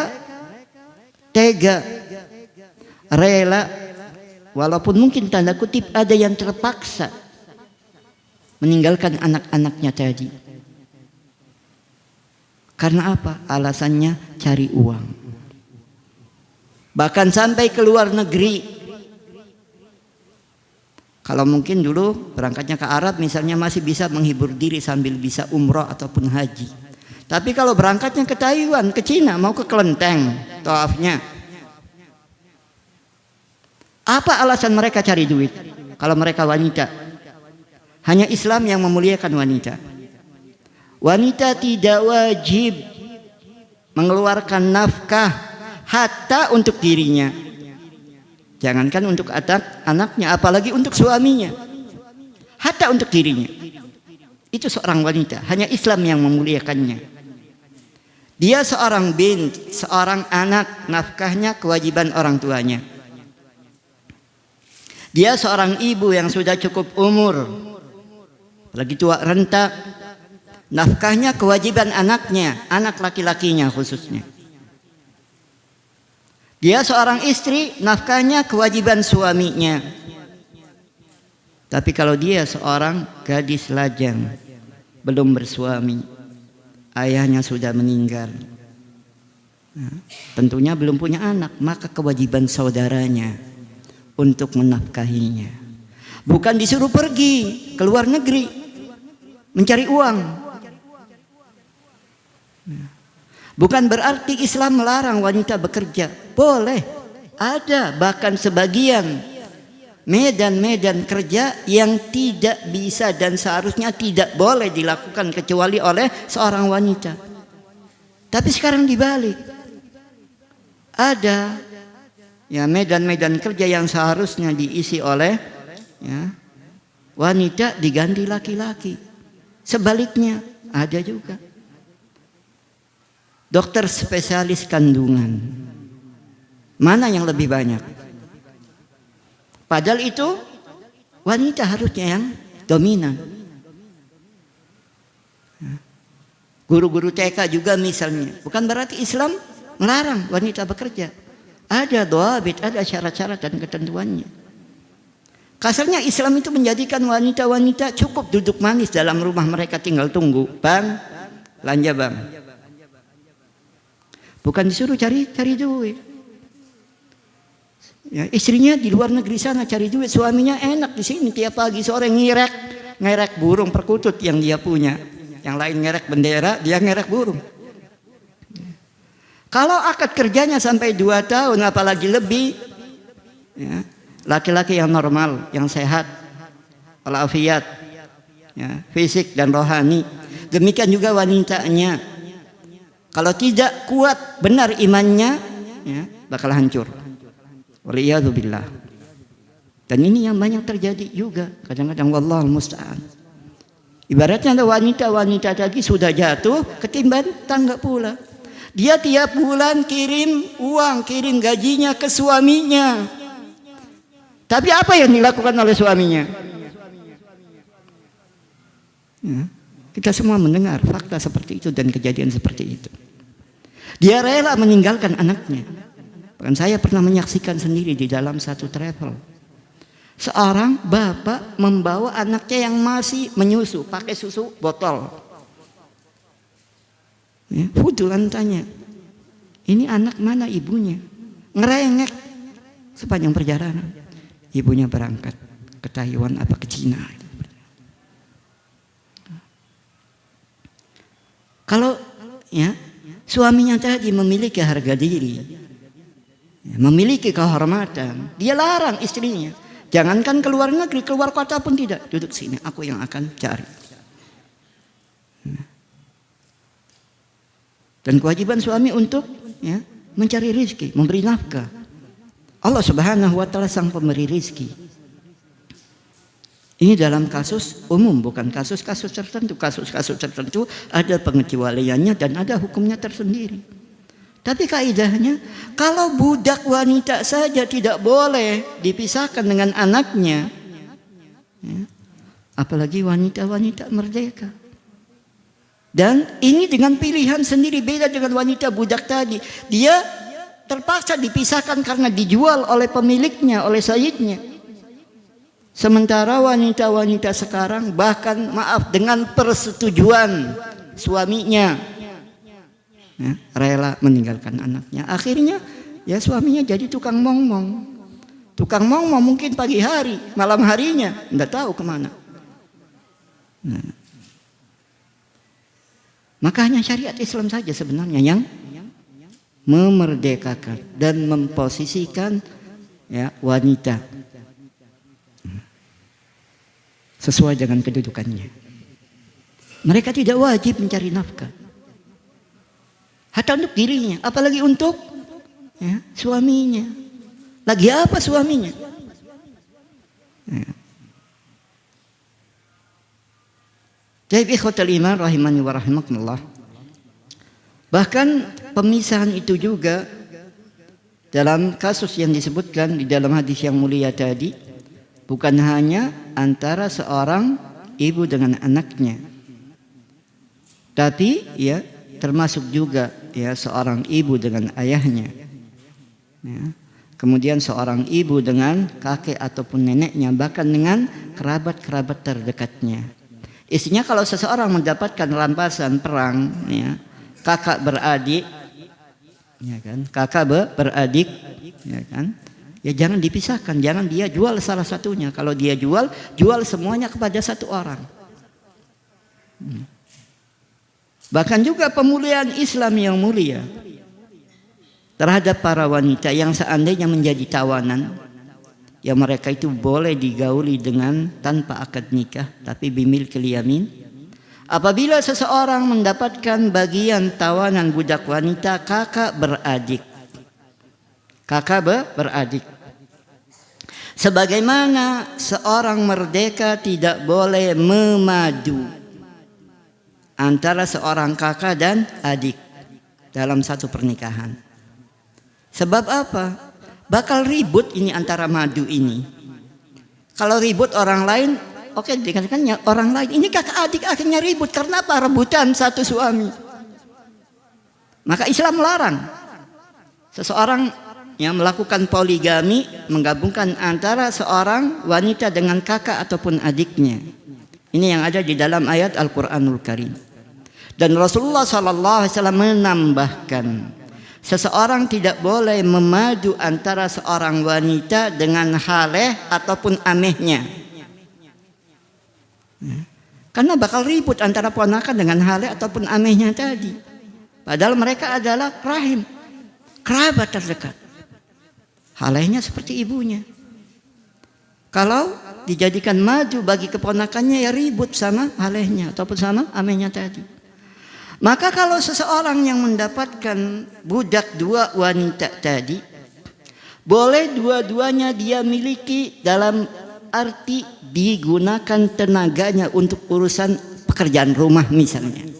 Speaker 1: tega, rela, walaupun mungkin tanda kutip ada yang terpaksa meninggalkan anak-anaknya tadi. Karena apa? Alasannya cari uang. Bahkan sampai ke luar negeri. Kalau mungkin dulu berangkatnya ke Arab misalnya masih bisa menghibur diri sambil bisa umroh ataupun haji. Tapi kalau berangkatnya ke Taiwan, ke Cina, mau ke kelenteng tawafnya. Apa alasan mereka cari duit? Kalau mereka wanita. Hanya Islam yang memuliakan wanita. Wanita tidak wajib mengeluarkan nafkah hatta untuk dirinya. Jangankan untuk anaknya, apalagi untuk suaminya. Hatta untuk dirinya. Itu seorang wanita, hanya Islam yang memuliakannya. Dia seorang bint, seorang anak, nafkahnya kewajiban orang tuanya. Dia seorang ibu yang sudah cukup umur, lagi tua renta, nafkahnya kewajiban anaknya, anak laki-lakinya khususnya. Dia seorang istri, nafkahnya kewajiban suaminya. Tapi kalau dia seorang gadis lajang, belum bersuami, ayahnya sudah meninggal, nah, tentunya belum punya anak, maka kewajiban saudaranya untuk menafkahinya. Bukan disuruh pergi ke luar negeri mencari uang. Bukan berarti Islam melarang wanita bekerja. Boleh, ada bahkan sebagian medan-medan kerja yang tidak bisa dan seharusnya tidak boleh dilakukan kecuali oleh seorang wanita. Tapi sekarang dibalik. Ada ya medan-medan kerja yang seharusnya diisi oleh ya, wanita diganti laki-laki. Sebaliknya ada juga. Dokter spesialis kandungan. Mana yang lebih banyak? Padahal itu wanita harusnya yang dominan. Guru-guru TK juga misalnya. Bukan berarti Islam melarang wanita bekerja. Ada dhabit, ada syarat-syarat dan ketentuannya. Kasarnya Islam itu menjadikan wanita-wanita cukup duduk manis dalam rumah mereka, tinggal tunggu. Bang, belanja bang. Bukan disuruh cari duit. Ya, istrinya di luar negeri sana cari duit, suaminya enak di sini tiap pagi sore ngerek burung perkutut yang dia punya. Yang lain ngerek bendera, dia ngerek burung. Kalau akad kerjanya sampai 2 tahun apalagi lebih, ya, laki-laki yang normal, yang sehat, walafiat, ya, fisik dan rohani. Demikian juga wanitanya. Kalau tidak kuat benar imannya, ya, bakal hancur. Waliyadzubillah. Dan ini yang banyak terjadi juga. Kadang-kadang wallahul musta'an. Ibaratnya ada wanita-wanita tadi sudah jatuh, ketimban tangga pula. Dia tiap bulan kirim uang, kirim gajinya ke suaminya. Tapi apa yang dilakukan oleh suaminya? Ya, kita semua mendengar fakta seperti itu dan kejadian seperti itu. Dia rela meninggalkan anaknya. Bahkan saya pernah menyaksikan sendiri di dalam satu travel. Seorang bapak membawa anaknya yang masih menyusu, pakai susu botol. Ya, fudulan tanya, ini anak mana ibunya? Ngerengek sepanjang perjalanan. Ibunya berangkat ke Taiwan apa ke Cina. Kalau ya suaminya tadi memiliki harga diri, ya, memiliki kehormatan, dia larang istrinya. Jangankan keluar negeri, keluar kota pun tidak. Duduk sini, aku yang akan cari. Dan kewajiban suami untuk ya, mencari rezeki, memberi nafkah. Allah Subhanahu wa taala sang pemberi rezeki. Ini dalam kasus umum, bukan kasus-kasus tertentu. Kasus-kasus tertentu ada pengecualiannya dan ada hukumnya tersendiri. Tapi kaidahnya, kalau budak wanita saja tidak boleh dipisahkan dengan anaknya, ya, apalagi wanita-wanita merdeka. Dan ini dengan pilihan sendiri, beda dengan wanita budak tadi. Dia terpaksa dipisahkan karena dijual oleh pemiliknya, oleh sayyidnya. Sementara wanita-wanita sekarang bahkan maaf dengan persetujuan suaminya, ya, rela meninggalkan anaknya. Akhirnya ya suaminya jadi tukang mong-mong. Tukang mong-mong mungkin pagi hari, malam harinya tidak tahu kemana. Nah, makanya syariat Islam saja sebenarnya yang memerdekakan dan memposisikan ya, wanita sesuai dengan kedudukannya. Mereka tidak wajib mencari nafkah. Hatta untuk dirinya, apalagi untuk ya, suaminya. Lagi apa suaminya? Ya. Jadi ikhwatal iman rahimani wa rahimakumullah. Bahkan pemisahan itu juga dalam kasus yang disebutkan di dalam hadis yang mulia tadi, bukan hanya antara seorang ibu dengan anaknya, tapi ya termasuk juga ya seorang ibu dengan ayahnya, ya. Kemudian seorang ibu dengan kakek ataupun neneknya, bahkan dengan kerabat-kerabat terdekatnya. Isinya kalau seseorang mendapatkan rampasan perang, ya, kakak beradik, ya kan, beradik, ya kan, ya jangan dipisahkan, jangan dia jual salah satunya. Kalau dia jual semuanya kepada satu orang. Bahkan juga pemulihan Islam yang mulia terhadap para wanita yang seandainya menjadi tawanan, yang mereka itu boleh digauli dengan tanpa akad nikah tapi bimilkil yamin. Apabila seseorang mendapatkan bagian tawanan budak wanita kakak beradik, sebagaimana seorang merdeka tidak boleh memadu antara seorang kakak dan adik dalam satu pernikahan. Sebab apa? Bakal ribut ini antara madu ini. Kalau ribut orang lain, oke, dikatakannya orang lain. Ini kakak adik akhirnya ribut karena apa? Rebutan satu suami. Maka Islam melarang seseorang yang melakukan poligami menggabungkan antara seorang wanita dengan kakak ataupun adiknya. Ini yang ada di dalam ayat Al-Qur'anul Karim. Dan Rasulullah SAW menambahkan, seseorang tidak boleh memadu antara seorang wanita dengan haleh ataupun amehnya. Karena bakal ribut antara ponakan dengan haleh ataupun amehnya tadi. Padahal mereka adalah rahim, kerabat terdekat. Halehnya seperti ibunya. Kalau dijadikan madu bagi keponakannya, ya ribut sama halehnya ataupun sama amehnya tadi. Maka kalau seseorang yang mendapatkan budak dua wanita tadi, boleh dua-duanya dia miliki dalam arti digunakan tenaganya untuk urusan pekerjaan rumah misalnya.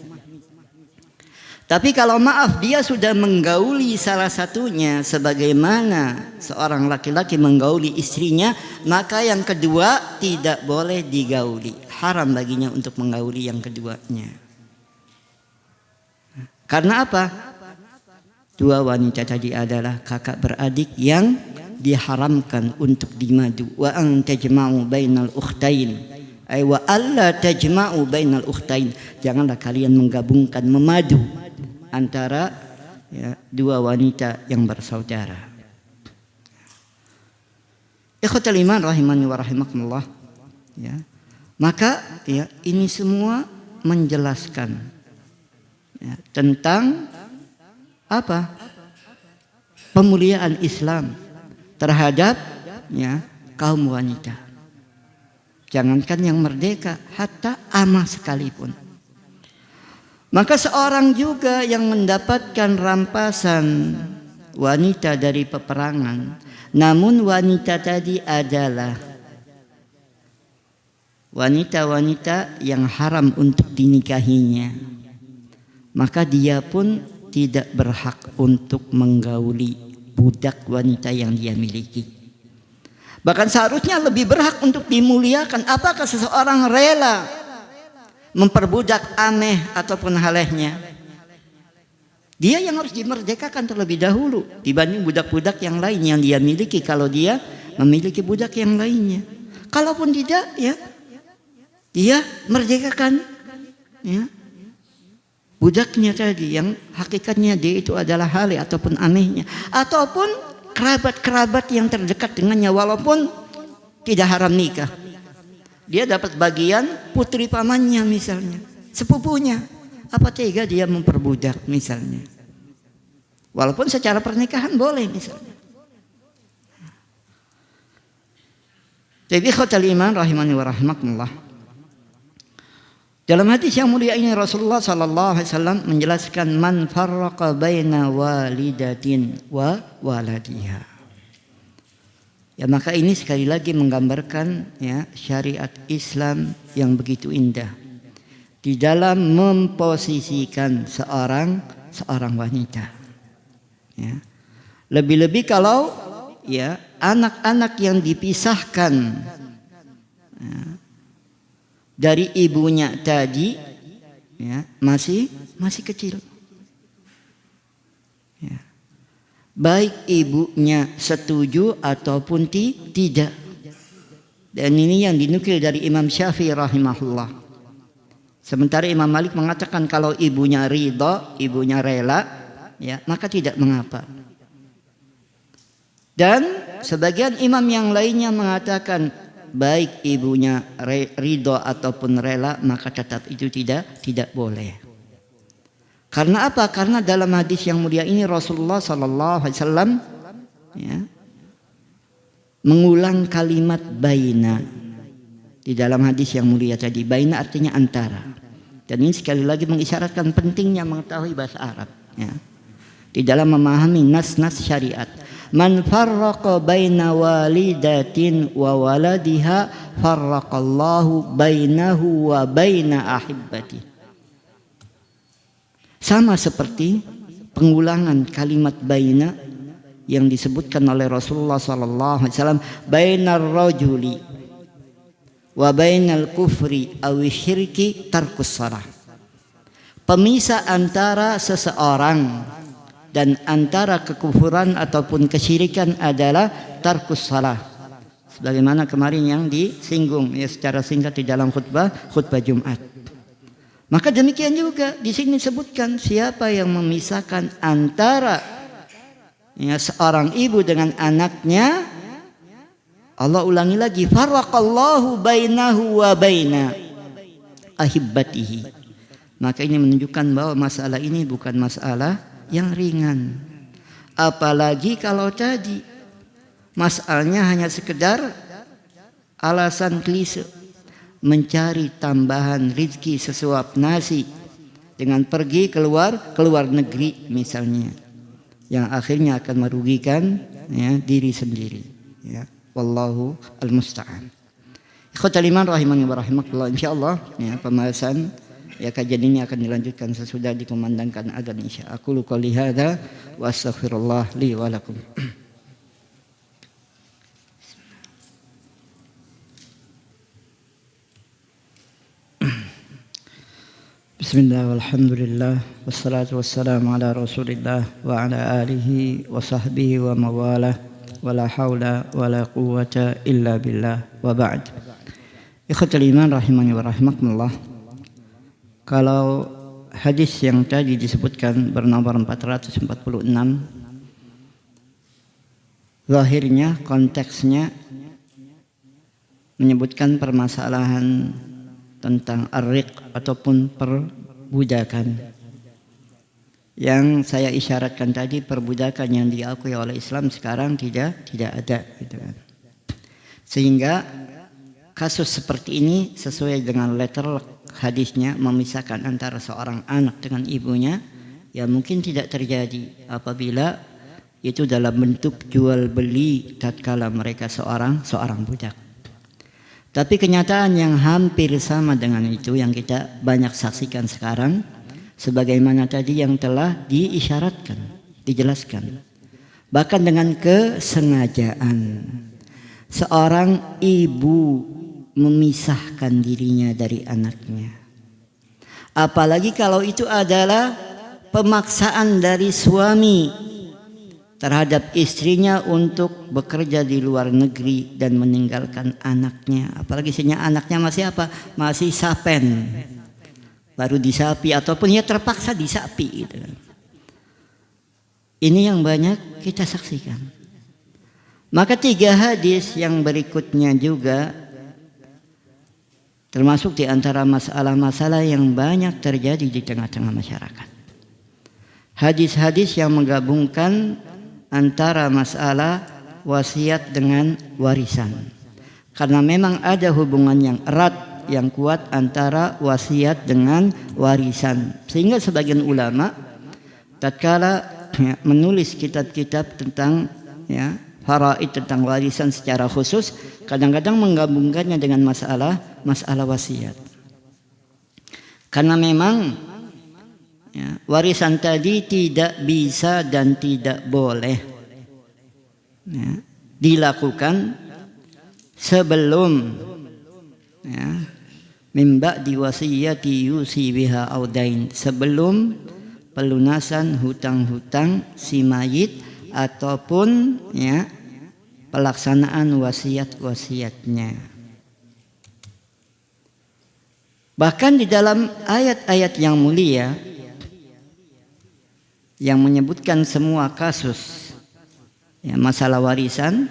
Speaker 1: Tapi kalau maaf dia sudah menggauli salah satunya sebagaimana seorang laki-laki menggauli istrinya, maka yang kedua tidak boleh digauli. Haram baginya untuk menggauli yang keduanya. Karena apa? Dua wanita tadi adalah kakak beradik yang diharamkan untuk dimadu. Wa an tajma'u bainal ukhtain. Ay wa alla tajma'u bainal ukhtain. Janganlah kalian menggabungkan, memadu antara dua wanita yang bersaudara. Ikhwatal iman rahimani wa rahimakumullah. Maka ini semua menjelaskan tentang apa? Pemuliaan Islam terhadap kaum wanita. Jangankan yang merdeka, hatta amah sekalipun. Maka seorang juga yang mendapatkan rampasan wanita dari peperangan, namun wanita tadi adalah wanita-wanita yang haram untuk dinikahinya, maka dia pun tidak berhak untuk menggauli budak wanita yang dia miliki. Bahkan seharusnya lebih berhak untuk dimuliakan. Apakah seseorang rela memperbudak ameh ataupun halehnya? Dia yang harus dimerdekakan terlebih dahulu dibanding budak-budak yang lain yang dia miliki kalau dia memiliki budak yang lainnya. Kalaupun tidak, dia merdekakan budaknya tadi yang hakikatnya dia itu adalah haleh ataupun amehnya, ataupun kerabat-kerabat yang terdekat dengannya walaupun tidak haram nikah. Dia dapat bagian putri pamannya misalnya, sepupunya. Apa tega dia memperbudak misalnya? Walaupun secara pernikahan boleh misalnya. Jadi ikhwatal iman rahimani wa rahimakumullah. Dalam hadis yang mulia ini Rasulullah sallallahu alaihi wasallam menjelaskan man farraqa baina walidatin wa waladiha. Maka ini sekali lagi menggambarkan syariat Islam yang begitu indah di dalam memposisikan seorang wanita. Lebih-lebih kalau anak-anak yang dipisahkan dari ibunya tadi masih kecil. Baik ibunya setuju ataupun tidak. Dan ini yang dinukil dari Imam Syafi'i rahimahullah. Sementara Imam Malik mengatakan kalau ibunya ridha, ibunya rela, maka tidak mengapa. Dan sebagian imam yang lainnya mengatakan baik ibunya ridha ataupun rela, maka tetap itu tidak boleh. Karena apa? Karena dalam hadis yang mulia ini Rasulullah sallallahu alaihi wasallam mengulang kalimat baina. Di dalam hadis yang mulia tadi, baina artinya antara. Dan ini sekali lagi mengisyaratkan pentingnya mengetahui bahasa Arab di dalam memahami nas-nas syariat. Man farraqa baina walidatin wa waladiha farraqallahu bainahu wa baina ahibbati. Sama seperti pengulangan kalimat baina yang disebutkan oleh Rasulullah sallallahu alaihi wasallam, bainar rajuli wa bainal kufri aw syirki tarkus shalah. Pemisah antara seseorang dan antara kekufuran ataupun kesyirikan adalah tarkus shalah. Sebagaimana kemarin yang disinggung ya secara singkat di dalam khutbah Jumat. Maka demikian juga di sini disebutkan siapa yang memisahkan antara ya, seorang ibu dengan anaknya, Allah ulangi lagi, farraqallahu bainahu wa baina ahibbatihi. Maka ini menunjukkan bahwa masalah ini bukan masalah yang ringan. Apalagi kalau tadi masalahnya hanya sekedar alasan klise, mencari tambahan rizki sesuap nasi dengan pergi keluar negeri misalnya, yang akhirnya akan merugikan ya, diri sendiri ya. Wallahu al-musta'an. Ikhwatal iman rahimani wa rahimakumullah, insyaallah ya pembahasan ya kajian ini akan dilanjutkan sesudah dikumandangkan adzan insyaallah. Aku qouli hadza wa astaghfirullah li wa lakum. Bismillah walhamdulillah wassalatu wassalamu ala rasulillah wa ala alihi wa sahbihi wa mawalah wala haula wala quwwata illa billah wa ba'd. Ikhwatul iman rahimani wa rahimakumullah. Kalau hadis yang tadi disebutkan bernomor 446, zahirnya konteksnya menyebutkan permasalahan tentang ar-riq ataupun perbudakan. Yang saya isyaratkan tadi, perbudakan yang diakui oleh Islam sekarang tidak ada gitu kan. Sehingga kasus seperti ini sesuai dengan letter hadisnya, memisahkan antara seorang anak dengan ibunya ya mungkin tidak terjadi apabila itu dalam bentuk jual beli tatkala mereka seorang budak. Tapi kenyataan yang hampir sama dengan itu yang kita banyak saksikan sekarang, sebagaimana tadi yang telah diisyaratkan, dijelaskan. Bahkan dengan kesengajaan seorang ibu memisahkan dirinya dari anaknya. Apalagi kalau itu adalah pemaksaan dari suami terhadap istrinya untuk bekerja di luar negeri dan meninggalkan anaknya. Apalagi sebenarnya anaknya masih apa? Masih sapen. Baru disapi ataupun ya terpaksa disapi gitu. Ini yang banyak kita saksikan. Maka 3 hadis yang berikutnya juga termasuk di antara masalah-masalah yang banyak terjadi di tengah-tengah masyarakat. Hadis-hadis yang menggabungkan antara masalah wasiat dengan warisan. Karena memang ada hubungan yang erat, yang kuat antara wasiat dengan warisan. Sehingga sebagian ulama tatkala menulis kitab-kitab tentang faraid, tentang warisan secara khusus, kadang-kadang menggabungkannya dengan masalah wasiat. Karena memang warisan tadi tidak bisa dan tidak boleh dilakukan sebelum min ba'di wasiyati yusi biha audain, sebelum pelunasan hutang-hutang si mayit ataupun pelaksanaan wasiat-wasiatnya. Bahkan di dalam ayat-ayat yang mulia yang menyebutkan semua kasus masalah warisan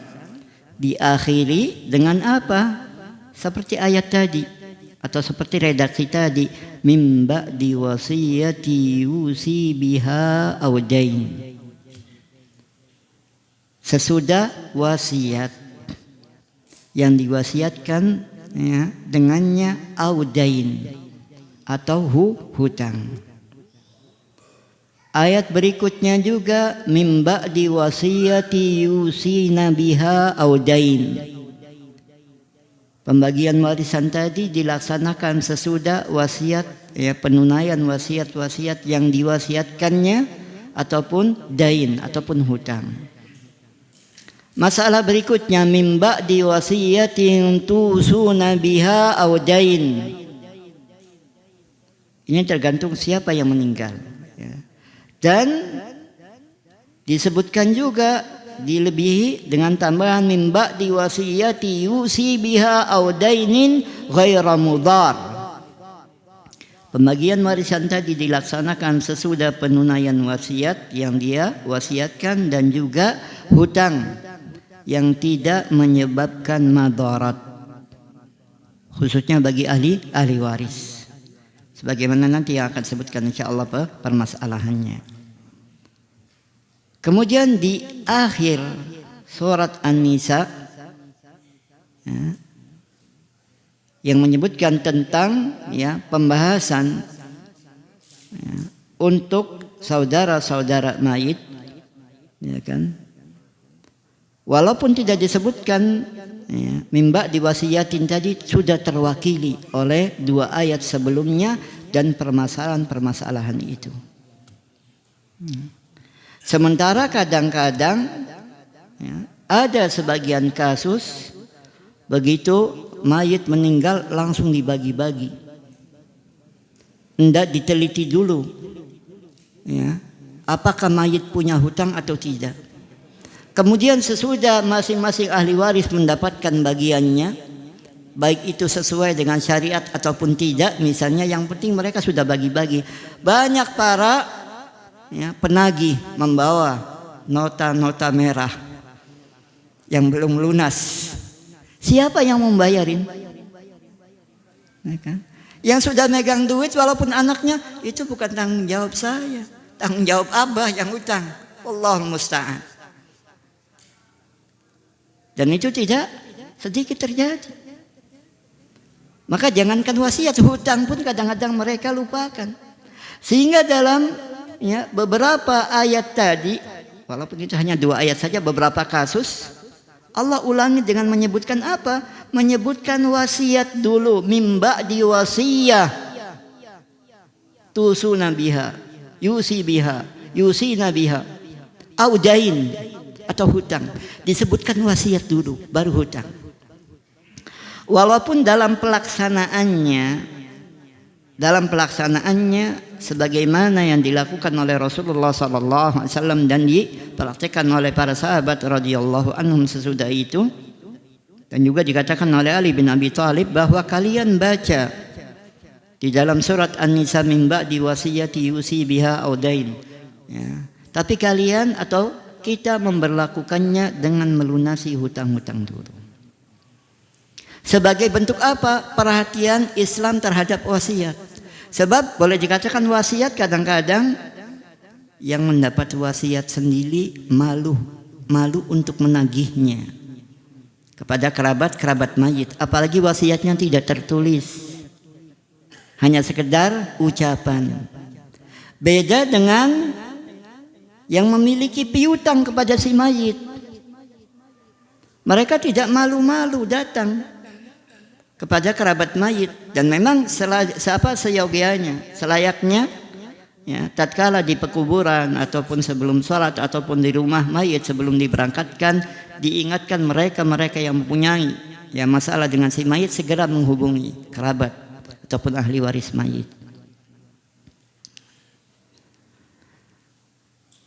Speaker 1: diakhiri dengan apa? Seperti ayat tadi atau seperti redaksi tadi, mim ba'di wasiyati yusi biha audain. Sesudah wasiat yang diwasiatkan dengannya audain atau hutang. Ayat berikutnya juga mim ba'di wasiyati yusina biha audain. Pembagian warisan tadi dilaksanakan sesudah wasiat, penunaian wasiat-wasiat yang diwasiatkannya ataupun dain ataupun hutang. Masalah berikutnya, min ba'di wasiyatin tusuna biha aw dain. Ini tergantung siapa yang meninggal. Ya. Dan disebutkan juga dilebihi dengan tambahan min ba'di wasiyati yusi biha aw dainin ghaira mudar. Pembagian warisan tadi dilaksanakan sesudah penunaian wasiat yang dia wasiatkan dan juga hutang yang tidak menyebabkan madarat, khususnya bagi ahli waris. Sebagaimana nanti yang akan sebutkan insyaallah permasalahannya. Kemudian di akhir surat An-Nisa ya, yang menyebutkan tentang ya, pembahasan ya, untuk saudara-saudara mayit, ya kan? Walaupun tidak disebutkan ya, mimba di wasiyatin tadi sudah terwakili oleh dua ayat sebelumnya dan permasalahan-permasalahan itu. Sementara kadang-kadang ya, ada sebagian kasus begitu mayit meninggal langsung dibagi-bagi, tidak diteliti dulu ya, apakah mayit punya hutang atau tidak. Kemudian sesudah masing-masing ahli waris mendapatkan bagiannya, baik itu sesuai dengan syariat ataupun tidak, misalnya yang penting mereka sudah bagi-bagi. Banyak para ya, penagih membawa nota-nota merah yang belum lunas. Siapa yang membayarin? Ya kan? Yang sudah megang duit walaupun anaknya, itu bukan tanggung jawab saya, tanggung jawab abah yang utang. Wallahul musta'an. Dan itu tidak sedikit terjadi. Maka jangankan wasiat, hutang pun kadang-kadang mereka lupakan. Sehingga dalam ya, beberapa ayat tadi, walaupun itu hanya 2 ayat saja, beberapa kasus Allah ulangi dengan menyebutkan apa? Menyebutkan wasiat dulu, mim ba'di wasiyah tusuna biha, yusi biha, yusina biha, audain atau hutang. Disebutkan wasiat dulu, baru hutang. Walaupun dalam pelaksanaannya sebagaimana yang dilakukan oleh Rasulullah SAW dan dipraktikkan oleh para sahabat radhiyallahu anhum sesudah itu, dan juga dikatakan oleh Ali bin Abi Thalib bahwa kalian baca di dalam surat An-Nisa min ba'di wasiyati yusi biha audain ya. Tapi kalian atau kita memberlakukannya dengan melunasi hutang-hutang dulu. Sebagai bentuk apa? Perhatian Islam terhadap wasiat. Sebab boleh dikatakan wasiat kadang-kadang yang mendapat wasiat sendiri malu untuk menagihnya kepada kerabat mayit. Apalagi wasiatnya tidak tertulis, hanya sekedar ucapan. Beda dengan yang memiliki piutang kepada si mayit. Mereka tidak malu-malu datang kepada kerabat mayit, dan memang seyogianya, selayaknya ya, tatkala di pekuburan ataupun sebelum sholat ataupun di rumah mayit sebelum diberangkatkan, diingatkan mereka yang mempunyai ya, masalah dengan si mayit segera menghubungi kerabat ataupun ahli waris mayit.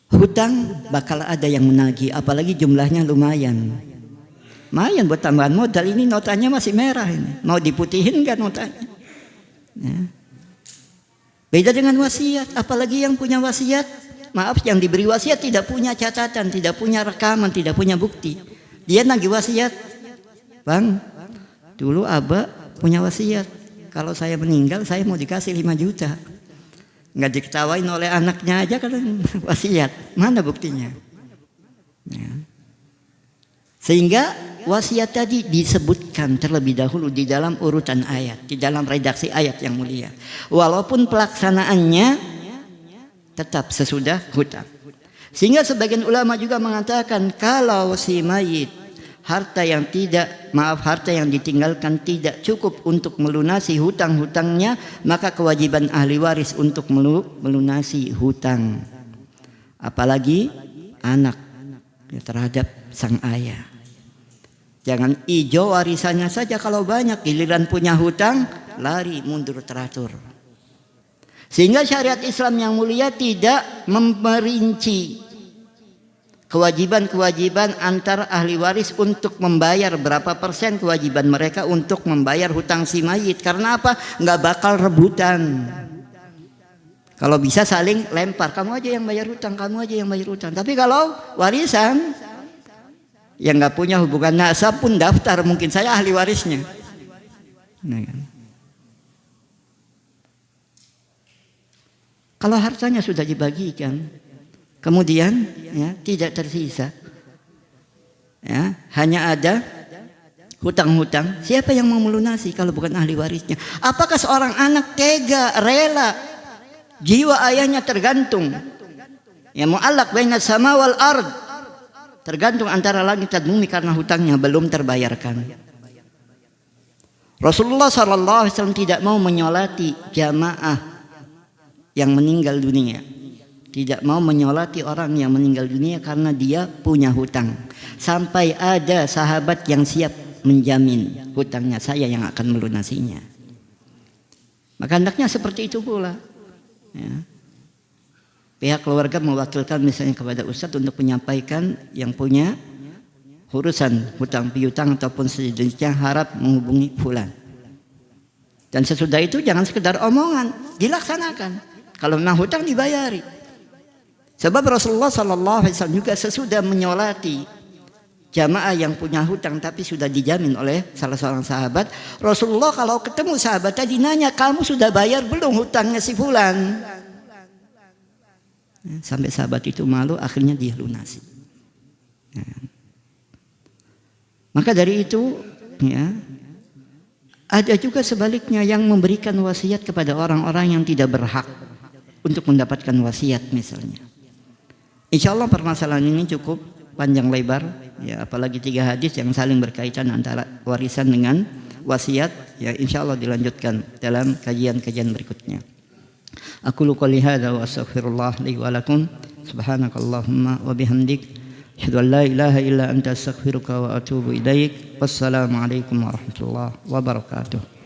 Speaker 1: Hutang bakal ada yang menagih, apalagi jumlahnya lumayan buat tambahan modal. Ini notanya masih merah ini, mau diputihin kan notanya ya. Beda dengan wasiat, apalagi yang punya wasiat, yang diberi wasiat tidak punya catatan, tidak punya rekaman, tidak punya bukti. Dia nagih wasiat, bang, dulu abah punya wasiat, kalau saya meninggal saya mau dikasih 5 juta. Nggak diketawain oleh anaknya aja kan wasiat, mana buktinya ya. Sehingga wasiat tadi disebutkan terlebih dahulu di dalam urutan ayat, di dalam redaksi ayat yang mulia, walaupun pelaksanaannya tetap sesudah hutang. Sehingga sebagian ulama juga mengatakan kalau si mayit harta yang ditinggalkan tidak cukup untuk melunasi hutang-hutangnya, maka kewajiban ahli waris untuk melunasi hutang. Apalagi anak ya, terhadap sang ayah. Jangan ijo warisannya saja kalau banyak, giliran punya hutang lari mundur teratur. Sehingga syariat Islam yang mulia tidak memperinci kewajiban-kewajiban antara ahli waris untuk membayar berapa persen kewajiban mereka untuk membayar hutang si mayit. Karena apa? Nggak bakal rebutan. Kalau bisa saling lempar, kamu aja yang bayar hutang, kamu aja yang bayar hutang. Tapi kalau warisan, yang nggak punya hubungan nasab pun daftar, mungkin saya ahli warisnya. Nah, kan? Kalau hartanya sudah dibagikan, kemudian ya, tidak tersisa, ya, hanya ada hutang-hutang, siapa yang mau melunasi kalau bukan ahli warisnya? Apakah seorang anak tega, rela, jiwa ayahnya tergantung, ya, mu'allaq baina sama wal ard, tergantung antara langit dan bumi karena hutangnya belum terbayarkan. Rasulullah SAW tidak mau menyolati jamaah yang meninggal dunia, tidak mau menyolati orang yang meninggal dunia karena dia punya hutang. Sampai ada sahabat yang siap menjamin hutangnya, saya yang akan melunasinya. Maka hendaknya seperti itu pula, ya. Pihak keluarga mewakilkan misalnya kepada ustadz untuk menyampaikan yang punya urusan hutang piutang ataupun sejenisnya harap menghubungi fulan. Dan sesudah itu jangan sekedar omongan, dilaksanakan. Kalau memang hutang dibayari. Sebab Rasulullah SAW juga sesudah menyolati jamaah yang punya hutang tapi sudah dijamin oleh salah seorang sahabat, Rasulullah kalau ketemu sahabat tadi nanya, kamu sudah bayar belum hutangnya si fulan? Sampai sahabat itu malu, akhirnya dia lunasi. Maka dari itu, ya, ada juga sebaliknya yang memberikan wasiat kepada orang-orang yang tidak berhak untuk mendapatkan wasiat misalnya. Insya Allah permasalahan ini cukup panjang lebar, ya, apalagi 3 hadis yang saling berkaitan antara warisan dengan wasiat, ya, insya Allah dilanjutkan dalam kajian-kajian berikutnya. Aku qouli hadza wa astaghfirullah li wa lakum, subhanakallahumma wa bihamdik, asyhadu an la ilaha illa anta astaghfiruka wa atubu ilaik. Wassalamu alaikum warahmatullahi wabarakatuh.